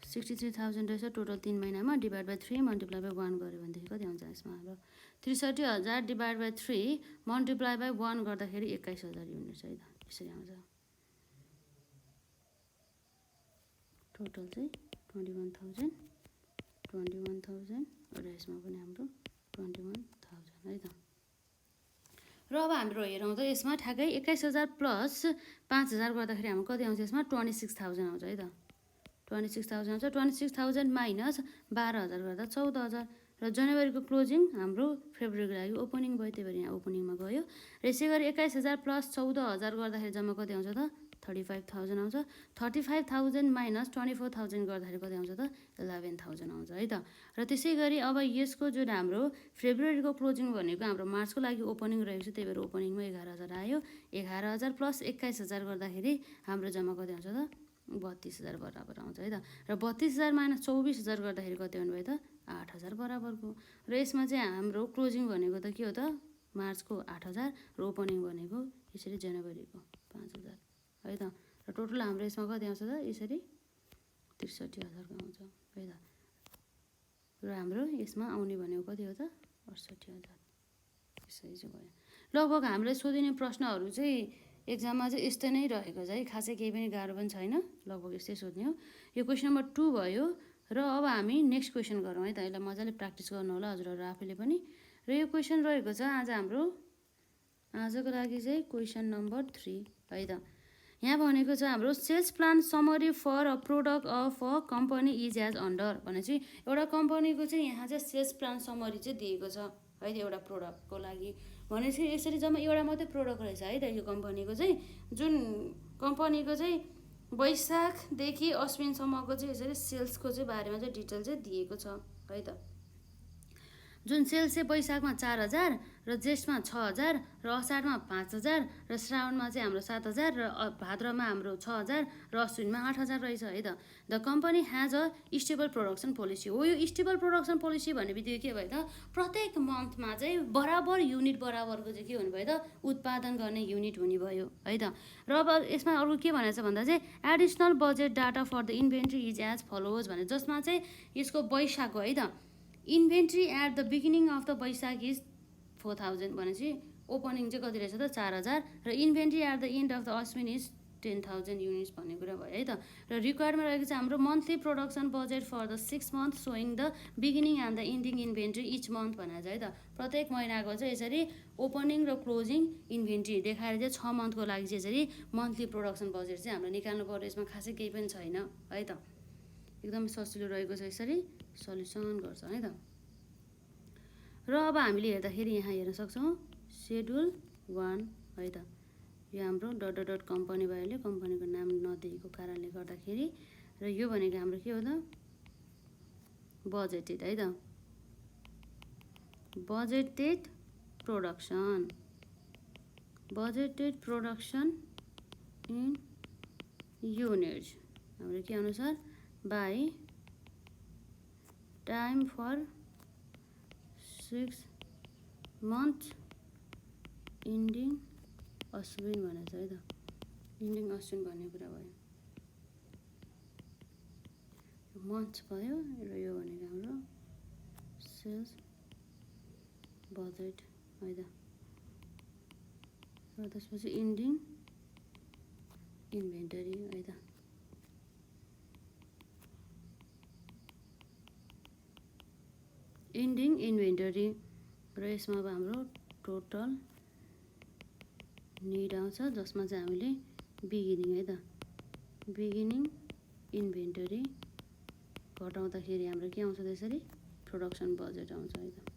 63,000 रहेछ टोटल 3 महिनामा, डिभाइड बाई 3 मल्टिप्लाई बाई 1 गऱ्यो भनेदेखि कति आउँछ यसमा हाम्रो 63,000 डिभाइड बाई 3 मल्टिप्लाई बाई 1 गर्दाखेरि 21,000 युनिट है त। यसरी आउँछ टोटल चाहिँ 21,000 र यसमा पनि हाम्रो 21,000 है त। र अब हाम्रो हेरौँ त यसमा ठ्याक्कै 21,000 प्लस 5,000 गर्दाखेरि हाम्रो कति आउँछ यसमा 26,000 आउँछ है त। 26,000 आउँछ। 26,000 माइनस 12,000 गर्दा 14,000। र जनवरीको क्लोजिङ हाम्रो फेब्रुअरीको लागि ओपनिङ भयो, त्यही भएर यहाँ ओपनिङमा गयो। र यसै गरी 21,000 प्लस 14,000 गर्दाखेरि जम्मा कति आउँछ त 35,000 आउँछ। 35,000 माइनस 24,000 गर्दाखेरि कति आउँछ त 11,000 आउँछ है त। र त्यसै गरी अब यसको जुन हाम्रो फेब्रुअरीको क्लोजिङ भनेको हाम्रो मार्चको लागि ओपनिङ रहेको छ, त्यही भएर ओपनिङमा 11,000 आयो। 11,000 प्लस 21,000 गर्दाखेरि हाम्रो जम्मा कति आउँछ त 32,000 बराबर आउँछ है त। र 32,000 माइनस 24,000 गर्दाखेरि कति आउनुभयो त 8,000 बराबरको। र यसमा चाहिँ हाम्रो क्लोजिङ भनेको त के हो त मार्चको 8,000 र ओपनिङ भनेको यसरी जनवरीको 5,000 है त। र टोटल हाम्रो यसमा कति आउँछ त यसरी 63,000को आउँछ है त। र हाम्रो यसमा आउने भनेको कति हो त 68,000 यसरी चाहिँ भयो। लगभग हामीलाई सोधिने प्रश्नहरू चाहिँ एक्जाममा चाहिँ यस्तै नै रहेको छ है, खासै केही पनि गाह्रो पनि छैन, लगभग यस्तै सोध्ने हो। यो क्वेसन नम्बर 2 भयो। र अब हामी नेक्स्ट क्वेसन गरौँ है त। यसलाई मजाले प्र्याक्टिस गर्नु होला हजुरहरू आफैले पनि। र यो क्वेसन रहेको छ आज हाम्रो आजको लागि चाहिँ क्वेसन नम्बर 3 है त। यहाँ भनेको छ हाम्रो sales plan summary for a product of a company is as under भनेपछि एउटा कम्पनीको चाहिँ यहाँ चाहिँ सेल्स प्लान समरी चाहिँ दिएको छ है त एउटा प्रोडक्टको लागि। भनेपछि यसरी जम्मा एउटा मात्रै प्रोडक्ट रहेछ है त यो कम्पनीको चाहिँ, जुन कम्पनीको चाहिँ वैशाखदेखि अश्विनसम्मको चाहिँ यसरी सेल्सको चाहिँ बारेमा चाहिँ डिटेल चाहिँ दिएको छ है त। जुन सेल्स चाहिँ वैशाखमा 4,000 र जेष्ठमा 6,000 र असाढमा 5,000 र श्रावणमा चाहिँ हाम्रो 7,000 र भाद्रमा हाम्रो 6,000 र अश्विनमा 8,000 रहेछ है त। The company has a stable production policy हो। यो स्टेबल प्रोडक्सन पोलिसी भन्ने बित्तिकै के भयो त प्रत्येक मन्थमा चाहिँ बराबर युनिट बराबरको चाहिँ के हुनुभयो त उत्पादन गर्ने युनिट हुने भयो है त। र अब यसमा अर्को के भनेको छ भन्दा चाहिँ additional budget data for the inventory is as follows भने, जसमा चाहिँ यसको वैशाखको है त inventory at the beginning of the Baishakh is 4,000 भनेपछि ओपनिङ चाहिँ कति रहेछ त 4,000 र inventory at the end of the Ashwin is 10,000 units भन्ने कुरा भयो है त। र रिक्वायरमा रहेको चाहिँ हाम्रो monthly production budget for the 6 month showing the beginning and the ending inventory each month भनेको छ है त। प्रत्येक महिनाको चाहिँ यसरी ओपनिङ र क्लोजिङ इन्भेन्ट्री देखाएर चाहिँ 6 मन्थको लागि चाहिँ यसरी मन्थली प्रोडक्सन बजेट चाहिँ हाम्रो निकाल्नु पर्यो। यसमा खासै केही पनि छैन है त, एकदम सजिलो रहेको छ, यसरी सल्युसन गर्छ है त। र अब हामीले हेर्दाखेरि यहाँ हेर्न सक्छौँ सेड्युल 1 है त। यो हाम्रो डट डट डट कम्पनी भएले कम्पनीको नाम नदिएको कारणले गर्दाखेरि, र यो भनेको हाम्रो के हो त बजेटेड है त, budgeted production, budgeted production in units हाम्रो के अनुसार by time for 6 month ending Ashwin भनेको छ है त। इन्डिङ अश्विन भन्ने कुरा भयो, मन्थ भयो र यो भनेको हाम्रो सेल्स बजेट है त। र त्यसपछि इन्डिङ इन्भेन्टरी है त। इन्डिङ इन्भेन्टरी र यसमा अब हाम्रो टोटल निड आउँछ, जसमा चाहिँ हामीले बिगिनिङ है त बिगिनिङ इन्भेन्टरी घटाउँदाखेरि हाम्रो के आउँछ त्यसरी प्रोडक्सन बजेट आउँछ है त।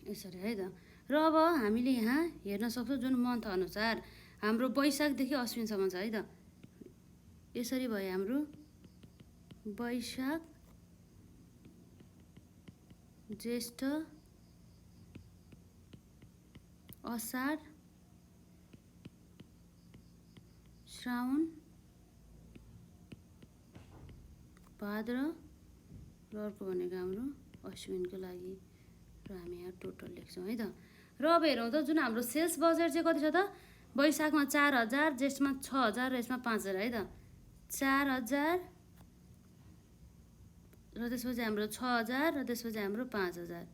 यसरी है त। र अब हामीले यहाँ हेर्न सक्छौँ जुन मन्थ अनुसार हाम्रो वैशाखदेखि अश्विनसम्म छ है त। यसरी भयो हाम्रो वैशाख ज्येष्ठ असार श्रावण भाद्र र अर्को भनेको हाम्रो अश्विनको लागि, र हामी यहाँ टोटल लेख्छौँ है त। र अब हेरौँ त जुन हाम्रो सेल्स बजेट चाहिँ कति छ त वैशाखमा 4,000 जेष्ठमा 6,000 र यसमा 5,000 है त। 4,000 र त्यसपछि हाम्रो 6,000 र त्यसपछि हाम्रो 5,000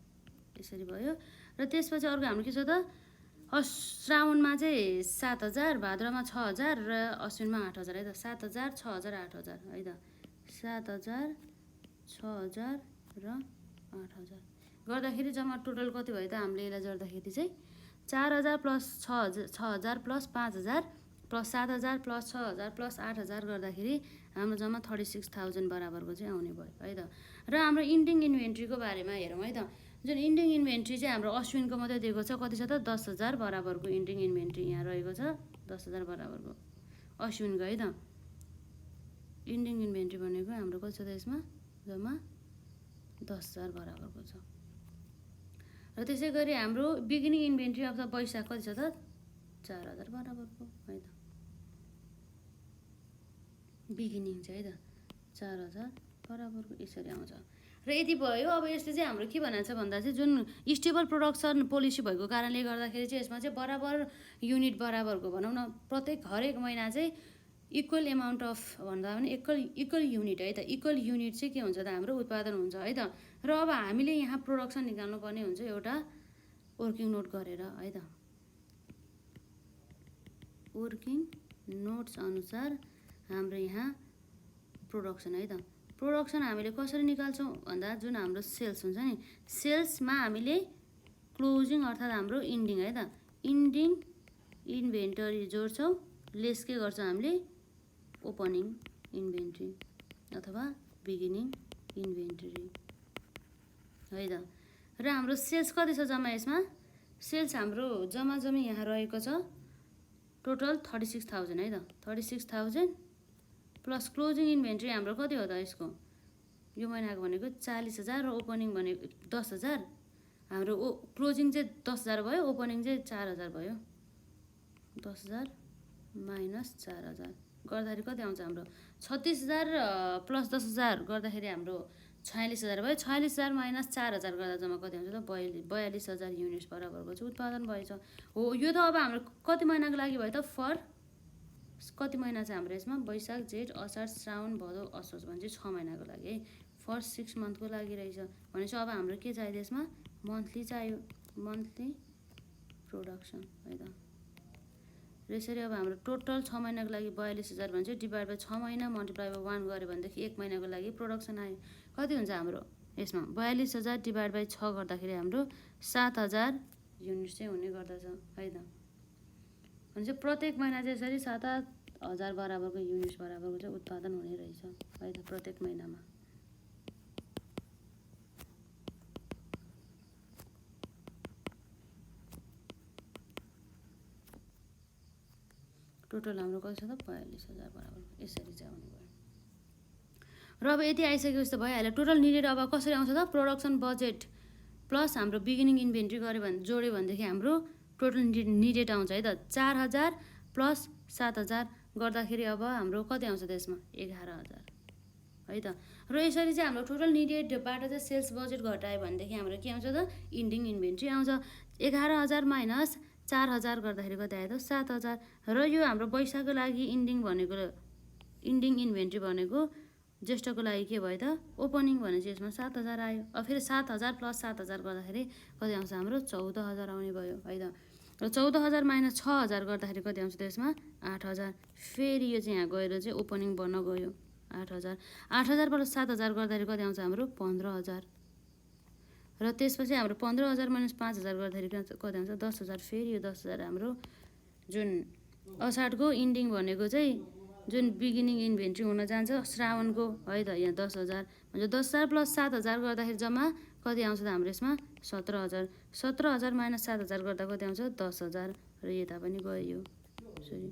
यसरी भयो। र त्यसपछि अर्को हाम्रो के छ त श्रावणमा चाहिँ 7,000, भाद्रमा 6,000 र अश्विनमा 8,000 है त। 7,000, 6,000, 8,000 है त। 7,000, 6,000 र 8,000 गर्दाखेरि जम्मा टोटल कति भयो त? हामीले यसलाई जोड्दाखेरि चाहिँ 4,000 plus 6,000 plus 5,000 plus 7,000 plus 6,000 plus 8,000 गर्दाखेरि हाम्रो जम्मा 36,000 बराबरको चाहिँ आउने भयो है त। र हाम्रो इन्डिङ इन्भेन्ट्रीको बारेमा हेरौँ है त। जुन इन्डिङ इन्भेन्ट्री चाहिँ हाम्रो अश्विनको मात्रै दिएको छ, कति छ त? 10,000 बराबरको इन्डिङ इन्भेन्ट्री यहाँ रहेको छ, 10,000 बराबरको अश्विनको है त। इन्डिङ इन्भेन्ट्री भनेको हाम्रो कति छ त? यसमा जम्मा 10,000 बराबरको छ। र त्यसै गरी हाम्रो बिगिनिङ इन्भेन्ट्री अफ द वैशाख कति छ त? 4,000 बराबरको है त। बिगिनिङ चाहिँ है त 4,000 बराबरको यसरी आउँछ। र यति भयो। अब यसले चाहिँ हाम्रो के भनेको छ भन्दा चाहिँ जुन स्टेबल प्रोडक्सन पोलिसी भएको कारणले गर्दाखेरि चाहिँ यसमा चाहिँ बराबर युनिट बराबरको भनौँ न, प्रत्येक हरेक महिना चाहिँ इक्वल एमाउन्ट अफ भन्दा पनि इक्वल युनिट है त। इक्वल युनिट चाहिँ के हुन्छ त? हाम्रो उत्पादन हुन्छ है त। र अब हामीले यहाँ प्रोडक्सन निकाल्नु पर्ने हुन्छ एउटा वर्किङ नोट गरेर है त। वर्किङ नोट्स अनुसार हाम्रो यहाँ प्रोडक्सन है त। प्रोडक्सन हामीले कसरी निकाल्छौँ भन्दा जुन हाम्रो सेल्स हुन्छ नि, सेल्समा हामीले क्लोजिङ अर्थात् हाम्रो इन्डिङ है त, इन्डिङ इन्भेन्टरी जोड्छौँ, लेस के गर्छौँ हामीले? ओपनिङ इन्भेन्ट्री अथवा बिगिनिङ इन्भेन्टरी है त। र हाम्रो सेल्स कति छ जम्मा यसमा? सेल्स हाम्रो जम्मा यहाँ रहेको छ टोटल 36,000 है त। 36,000 प्लस क्लोजिङ इन्भेन्ट्री हाम्रो कति हो त यसको? यो महिनाको भनेको 40,000 र ओपनिङ भनेको 10,000। हाम्रो क्लोजिङ चाहिँ 10,000 भयो, ओपनिङ चाहिँ 4,000 भयो। 10,000 माइनस 4,000 गर्दाखेरि कति आउँछ हाम्रो? 36,000 प्लस 10,000 गर्दाखेरि हाम्रो 46,000 भयो। 46,000 माइनस 4,000 गर्दा जम्मा कति आउँछ त? 42,000 युनिट्स बराबरको चाहिँ उत्पादन भएछ हो। यो त अब हाम्रो कति महिनाको लागि भयो त? कति महिना चाहिँ हाम्रो यसमा? वैशाख, जेठ, असार, श्रावण, भदौ, असोज भने चाहिँ 6 महिनाको लागि है। फर्स्ट 6 मन्थको लागि रहेछ भनेपछि अब हाम्रो के चाहियो यसमा? मन्थली चाहियो, मन्थली प्रोडक्सन है त। र यसरी अब हाम्रो टोटल 6 महिनाको लागि 42,000 भन्छ, डिभाइड बाई 6 महिना मल्टिप्लाई बाई 1 गऱ्यो भनेदेखि 1 महिनाको लागि प्रोडक्सन आयो। कति हुन्छ हाम्रो यसमा? 42,000 डिभाइड बाई 6 गर्दाखेरि हाम्रो 7,000 युनिट चाहिँ हुने गर्दछ है त। भनेपछि प्रत्येक महिना चाहिँ यसरी 7,000 बराबरको युनिट्स बराबरको चाहिँ उत्पादन हुने रहेछ है त प्रत्येक महिनामा। टोटल हाम्रो कति छ त? 42,000 बराबरको यसरी चाहिँ आउने भयो। र अब यति आइसकेपछि त भइहाल्यो। टोटल निडेड अब कसरी आउँछ त? प्रोडक्सन बजेट प्लस हाम्रो बिगिनिङ इन्भेन्ट्री गऱ्यो भने जोड्यो भनेदेखि हाम्रो टोटल निडेड आउँछ है त। 4,000 प्लस 7,000 गर्दाखेरि अब हाम्रो कति आउँछ त यसमा? 11,000 है त। र यसरी चाहिँ हाम्रो टोटल निडेडबाट चाहिँ सेल्स बजेट घटायो भनेदेखि हाम्रो के आउँछ त? इन्डिङ इन्भेन्ट्री आउँछ। 11,000 माइनस 4,000 गर्दाखेरि कति आयो त? 7,000। र यो हाम्रो वैशाखको लागि इन्डिङ इन्भेन्ट्री भनेको ज्येष्ठको लागि के भयो त? ओपनिङ भनेपछि यसमा 7,000 आयो। अब फेरि 7,000 प्लस 7,000 गर्दाखेरि कति आउँछ हाम्रो? 14,000 आउने भयो है त। र 14,000 माइनस 6,000 गर्दाखेरि कति आउँछ त यसमा? 8,000। फेरि यो चाहिँ यहाँ गएर चाहिँ ओपनिङ बन्न गयो 8,000। 8,000 प्लस 7,000 गर्दाखेरि कति आउँछ हाम्रो? 15,000। र त्यसपछि हाम्रो 15,000 माइनस 5,000 गर्दाखेरि कति आउँछ? 10,000। फेरि यो 10,000 हाम्रो जुन असाढको इन्डिङ भनेको चाहिँ जुन बिगिनिङ इन्भेन्ट्री हुन जान्छ श्रावणको है त, यहाँ 10,000 भन्छ। 10,000 प्लस 7,000 गर्दाखेरि जम्मा कति आउँछ त हाम्रो यसमा? 17,000। 17,000 माइनस 7,000 गर्दा कति आउँछ? 10,000। र यता पनि गयो सरी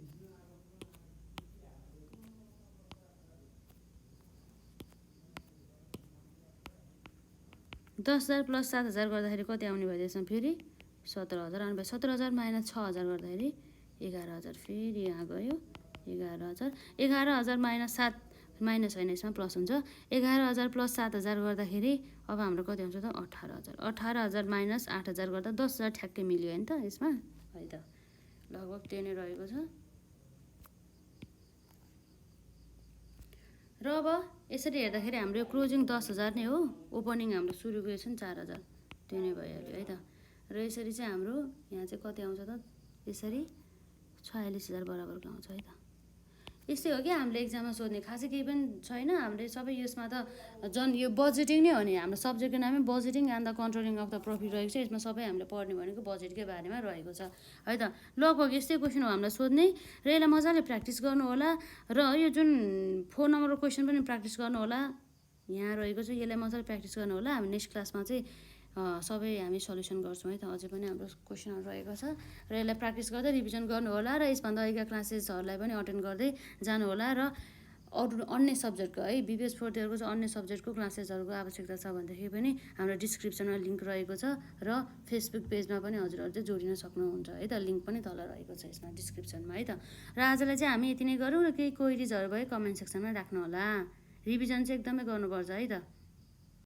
10,000 प्लस 7,000 गर्दाखेरि कति आउने भयो यसमा? फेरि 17,000 आउने भयो। 17,000 माइनस 6,000 गर्दाखेरि 11,000। फेरि यहाँ गयो 11,000। 11,000 माइनस 7 माइनस होइन यसमा प्लस हुन्छ। 11,000 प्लस 7,000 गर्दाखेरि अब हाम्रो कति आउँछ त? 18,000। 18,000 माइनस 8,000 गर्दा 10,000 ठ्याक्कै मिल्यो होइन त यसमा है त। लगभग त्यो नै रहेको छ। र अब यसरी हेर्दाखेरि हाम्रो क्लोजिङ 10,000 नै हो, ओपनिङ हाम्रो सुरुको यो छ नि 4,000, त्यो नै भइहाल्यो है त। र यसरी चाहिँ हाम्रो यहाँ चाहिँ कति आउँछ त? यसरी 46,000 बराबरको आउँछ है त। यस्तै हो कि हामीले एक्जाममा सोध्ने खासै केही पनि छैन। हामीले सबै यसमा त यो बजेटिङ नै हो नि, हाम्रो सब्जेक्टको नामै budgeting and the controlling of the profit रहेको छ। यसमा सबै हामीले पढ्ने भनेको बजेटकै बारेमा रहेको छ है त। लगभग यस्तै क्वेसन हो हामीलाई सोध्ने र यसलाई मजाले प्र्याक्टिस गर्नु होला र यो जुन 4 नम्बरको क्वेसन पनि प्र्याक्टिस गर्नु होला, यहाँ रहेको छ, यसलाई मजाले प्र्याक्टिस गर्नु होला। हामी नेक्स्ट क्लासमा चाहिँ सबै हामी सल्युसन गर्छौँ है त। अझै पनि हाम्रो क्वेसनहरू रहेको छ र यसलाई प्र्याक्टिस गर्दै रिभिजन गर्नु होला र यसभन्दा अगाडिका क्लासेसहरूलाई पनि अटेन्ड गर्दै जानु होला र अरू अन्य सब्जेक्टको है बिबिएस फोर्थ इयरको चाहिँ अन्य सब्जेक्टको क्लासेसहरूको आवश्यकता छ भनेदेखि पनि हाम्रो डिस्क्रिप्सनमा लिङ्क रहेको छ र फेसबुक पेजमा पनि हजुरहरू चाहिँ जोडिन सक्नुहुन्छ है त। लिङ्क पनि तल रहेको छ यसमा डिस्क्रिप्सनमा है त। र आजलाई चाहिँ हामी यति नै गरौँ र केही क्वेरिजहरू भए कमेन्ट सेक्सनमा राख्नु होला। रिभिजन चाहिँ एकदमै गर्नुपर्छ है त।